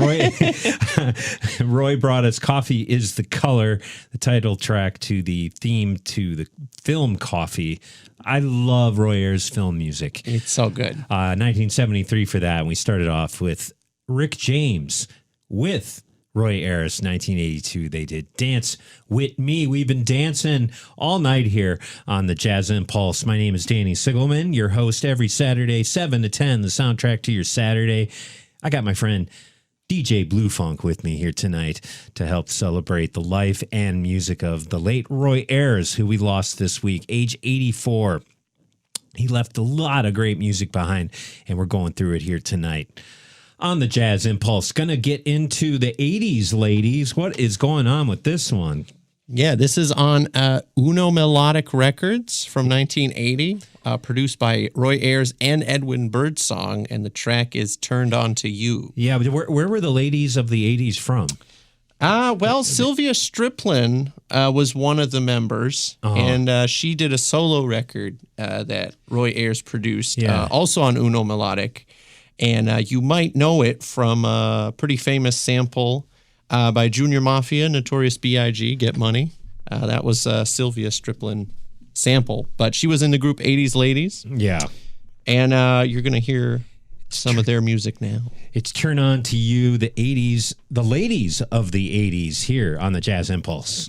Roy brought us Coffee is the Color, the title track to the theme to the film Coffee. I love Roy Ayers' film music. It's so good. 1973 for that. And we started off with Rick James with Roy Ayers, 1982. They did Dance With Me. We've been dancing all night here on the Jazz Impulse. My name is Danny Sigelman, your host every Saturday, 7 to 10, the soundtrack to your Saturday. I got my friend DJ Bluefunk with me here tonight to help celebrate the life and music of the late Roy Ayers, who we lost this week, age 84. He left a lot of great music behind, and we're going through it here tonight. On the Jazz Impulse, gonna get into the 80s, ladies. What is going on with this one? Yeah, this is on Uno Melodic Records from 1980, produced by Roy Ayers and Edwin Birdsong, and the track is Turned On To You. Yeah, but where were the ladies of the 80s from? Well, Sylvia Striplin was one of the members, and she did a solo record that Roy Ayers produced, also on Uno Melodic. And you might know it from a pretty famous sample by Junior Mafia, Notorious B.I.G., Get Money. That was Sylvia Striplin sample. But she was in the group 80s Ladies. Yeah. And you're going to hear some of their music now. It's Turn On To You, the 80s, the ladies of the 80s here on the Jazz Impulse.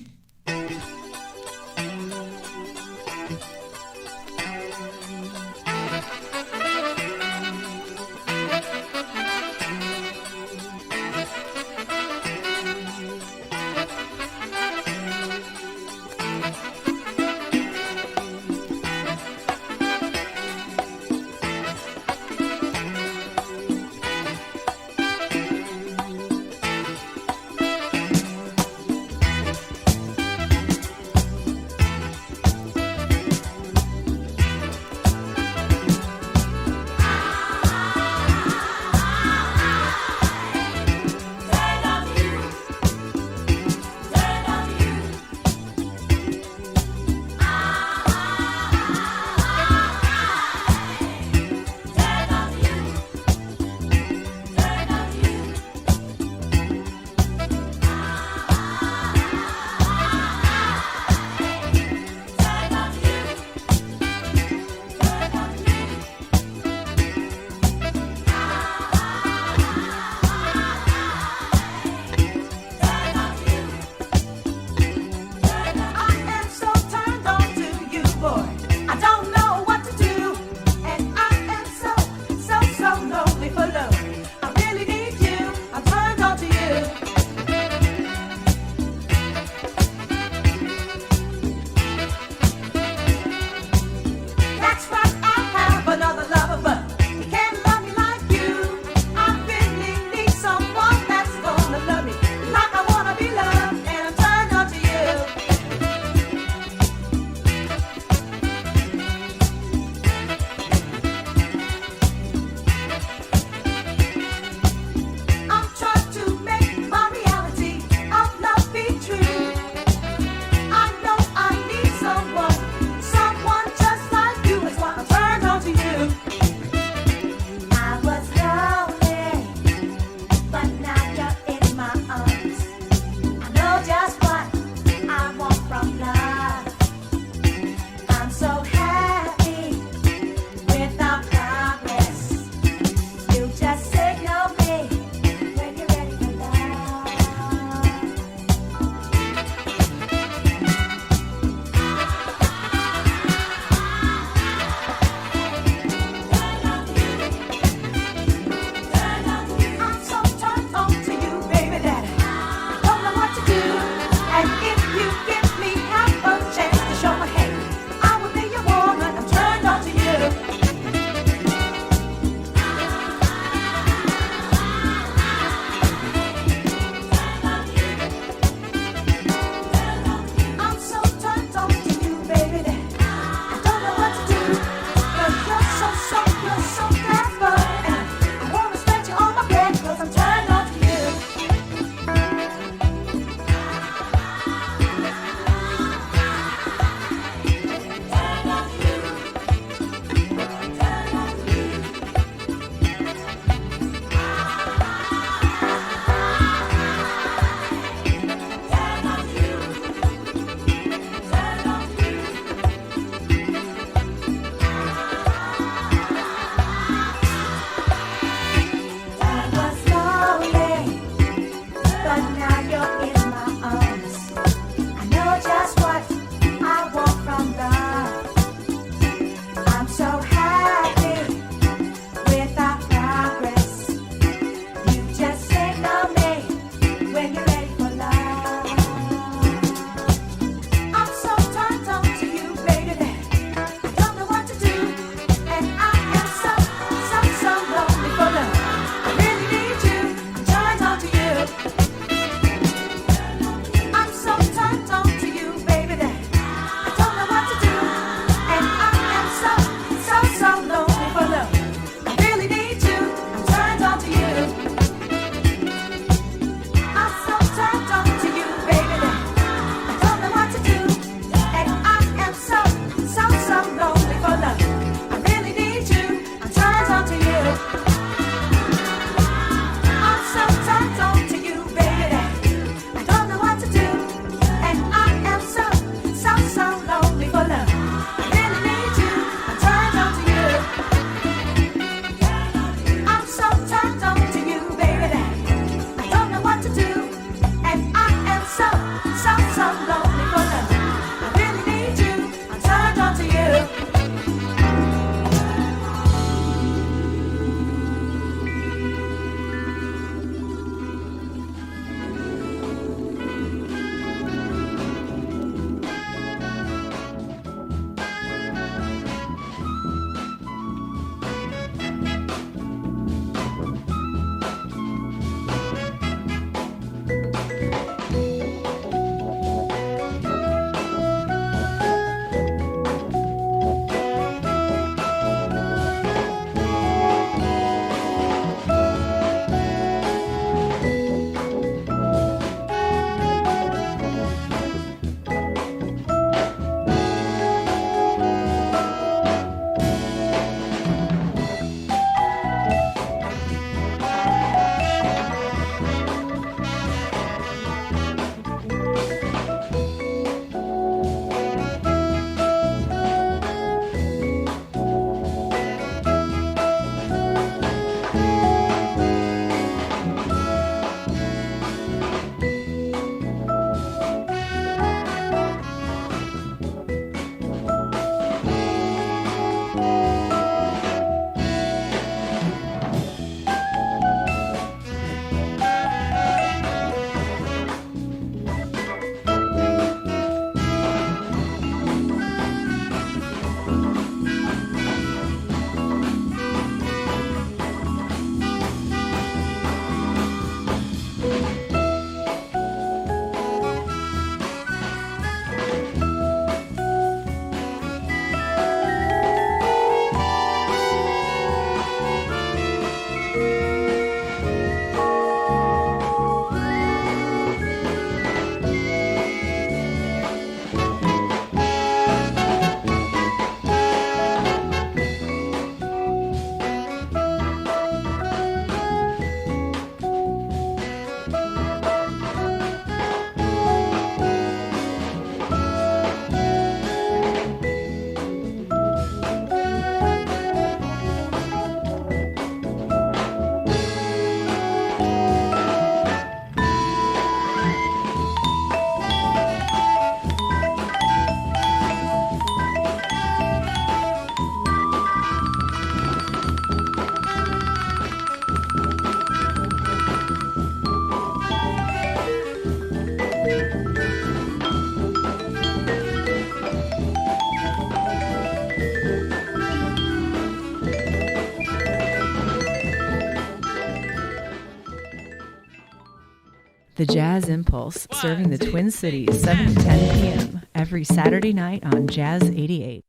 The Jazz Impulse, serving the Twin Cities 7 to 10 p.m. every Saturday night on Jazz 88.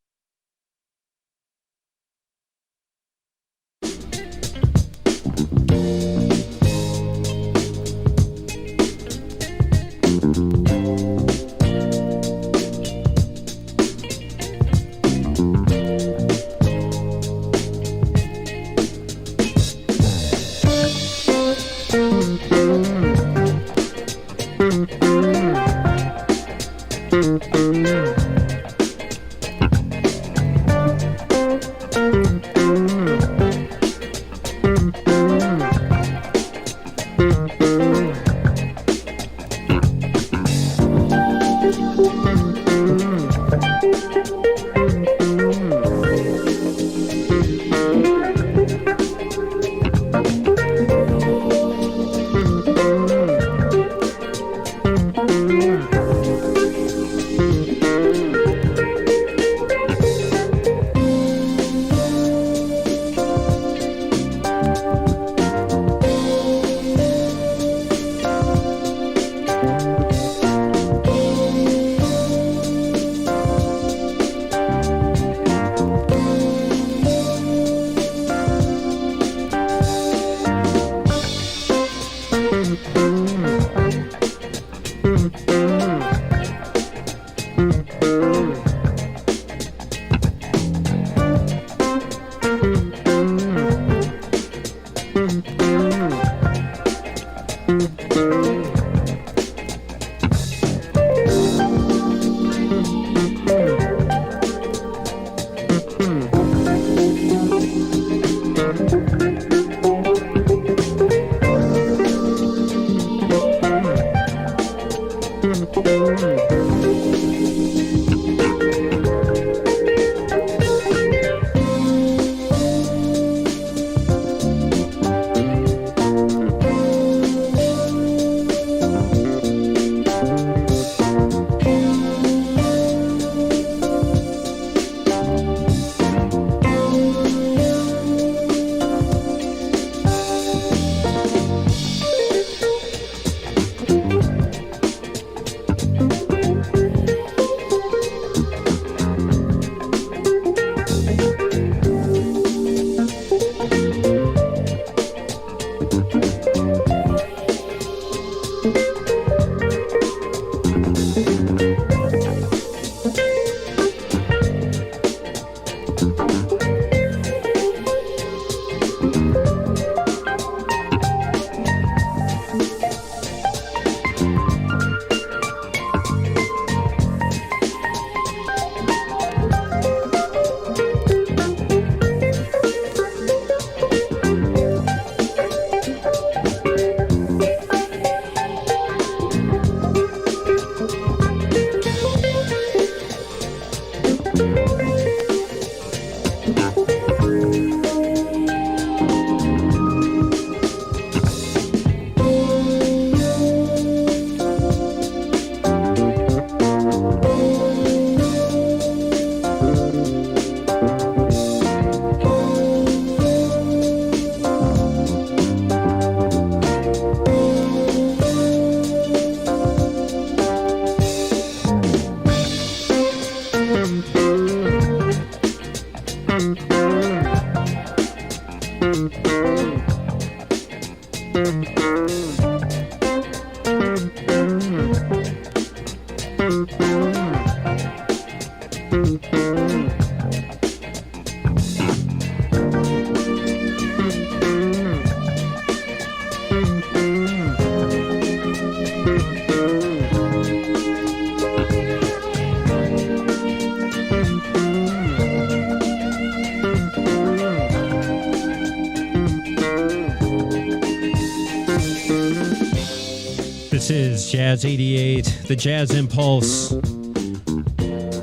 This is Jazz 88, the Jazz Impulse.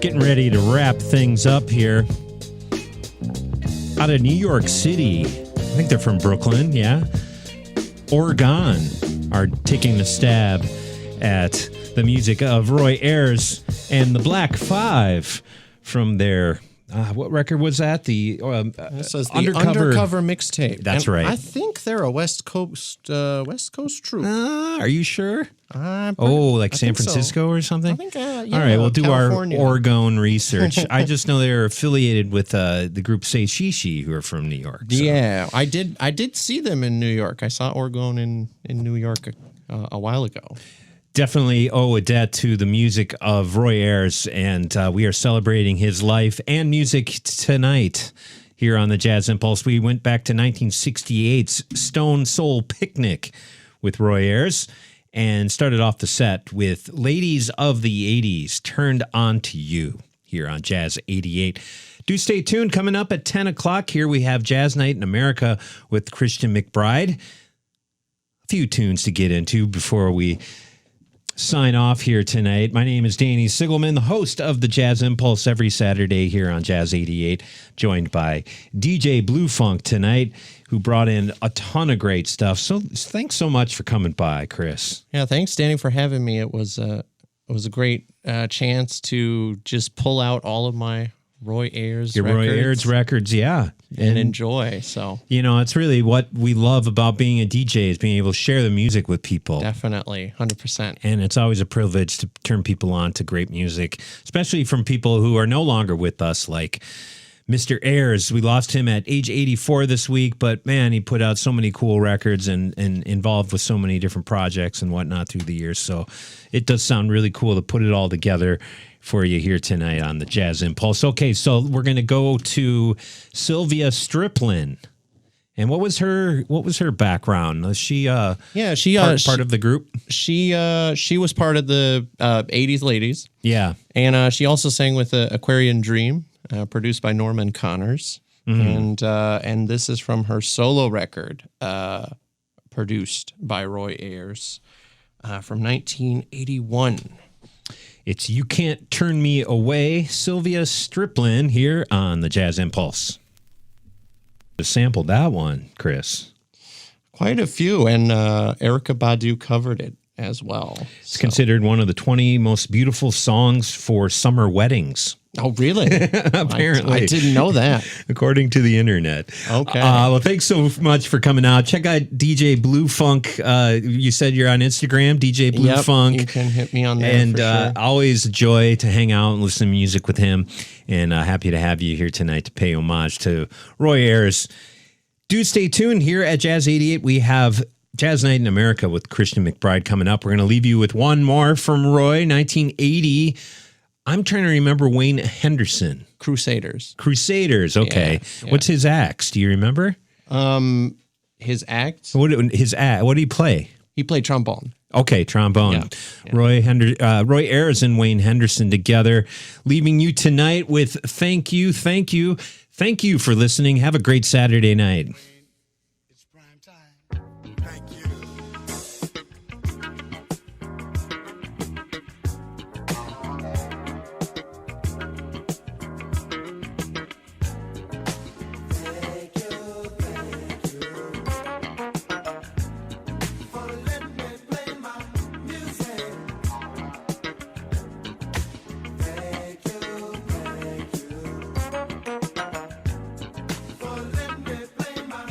Getting ready to wrap things up here. Out of New York City, I think they're from Brooklyn, yeah? Oregon are taking a stab at the music of Roy Ayers and the Black Five from their What record was that? The it says the Undercover Mixtape. That's And right. I think they're a West Coast troupe. Are you sure? Like I San think so. Francisco or something? I think, All right, we'll do California. our Oregon research. I just know they're affiliated with the group Say Shishi, who are from New York. So. Yeah, I did see them in New York. I saw Oregon in New York a while ago. Definitely owe a debt to the music of Roy Ayers, and we are celebrating his life and music tonight here on the Jazz Impulse. We went back to 1968's Stone Soul Picnic with Roy Ayers and started off the set with Ladies of the 80s, Turned On To You here on Jazz 88. Do stay tuned. Coming up at 10 o'clock here, we have Jazz Night in America with Christian McBride. A few tunes to get into before we sign off here tonight. My name is Danny Sigelman, the host of the Jazz Impulse every Saturday here on Jazz 88, joined by DJ Bluefunk tonight, who brought in a ton of great stuff. So thanks so much for coming by, Chris. Yeah, thanks, Danny, for having me. It was a great chance to just pull out all of my Roy Ayers Your records. Roy Ayers records, yeah. And enjoy. So, it's really what we love about being a DJ is being able to share the music with people. Definitely, 100%. And it's always a privilege to turn people on to great music, especially from people who are no longer with us, like Mr. Ayers. We lost him at age 84 this week, but man, he put out so many cool records and involved with so many different projects and whatnot through the years. So it does sound really cool to put it all together for you here tonight on the Jazz Impulse. Okay, so we're going to go to Sylvia Striplin. And what was her background? Was she part of the group? She was part of the 80s ladies. Yeah. And she also sang with Aquarian Dream, produced by Norman Connors. Mm-hmm. And this is from her solo record, produced by Roy Ayers, from 1981. It's You Can't Turn Me Away, Sylvia Striplin here on the Jazz Impulse. Sampled that one, Chris. Quite a few, and Erykah Badu covered it as well. It's considered one of the 20 most beautiful songs for summer weddings. Oh, really? Apparently. I didn't know that. According to the internet. Okay. Well, thanks so much for coming out. Check out DJ Bluefunk. You said you're on Instagram, DJ Bluefunk. Yep, you can hit me on there. And for sure. always a joy to hang out and listen to music with him. And happy to have you here tonight to pay homage to Roy Ayers. Do stay tuned. Here at Jazz 88, we have Jazz Night in America with Christian McBride coming up. We're going to leave you with one more from Roy, 1980. I'm trying to remember Wayne Henderson. Crusaders. Okay. Yeah. What's his acts? Do you remember? His acts? What did he play? He played trombone. Okay, trombone. Yeah. Roy Ayers and Wayne Henderson together, leaving you tonight with thank you for listening. Have a great Saturday night. For letting me play my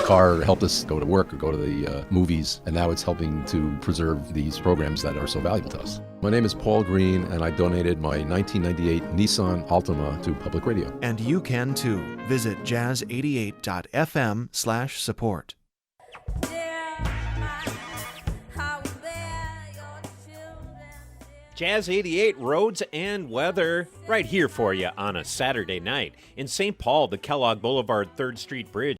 car helped us go to work or go to the movies, and now it's helping to preserve these programs that are so valuable to us. My name is Paul Green, and I donated my 1998 Nissan Altima to public radio. And you can too. Visit jazz88.fm/support. Jazz 88 roads and weather right here for you on a Saturday night. In St. Paul, the Kellogg Boulevard 3rd Street Bridge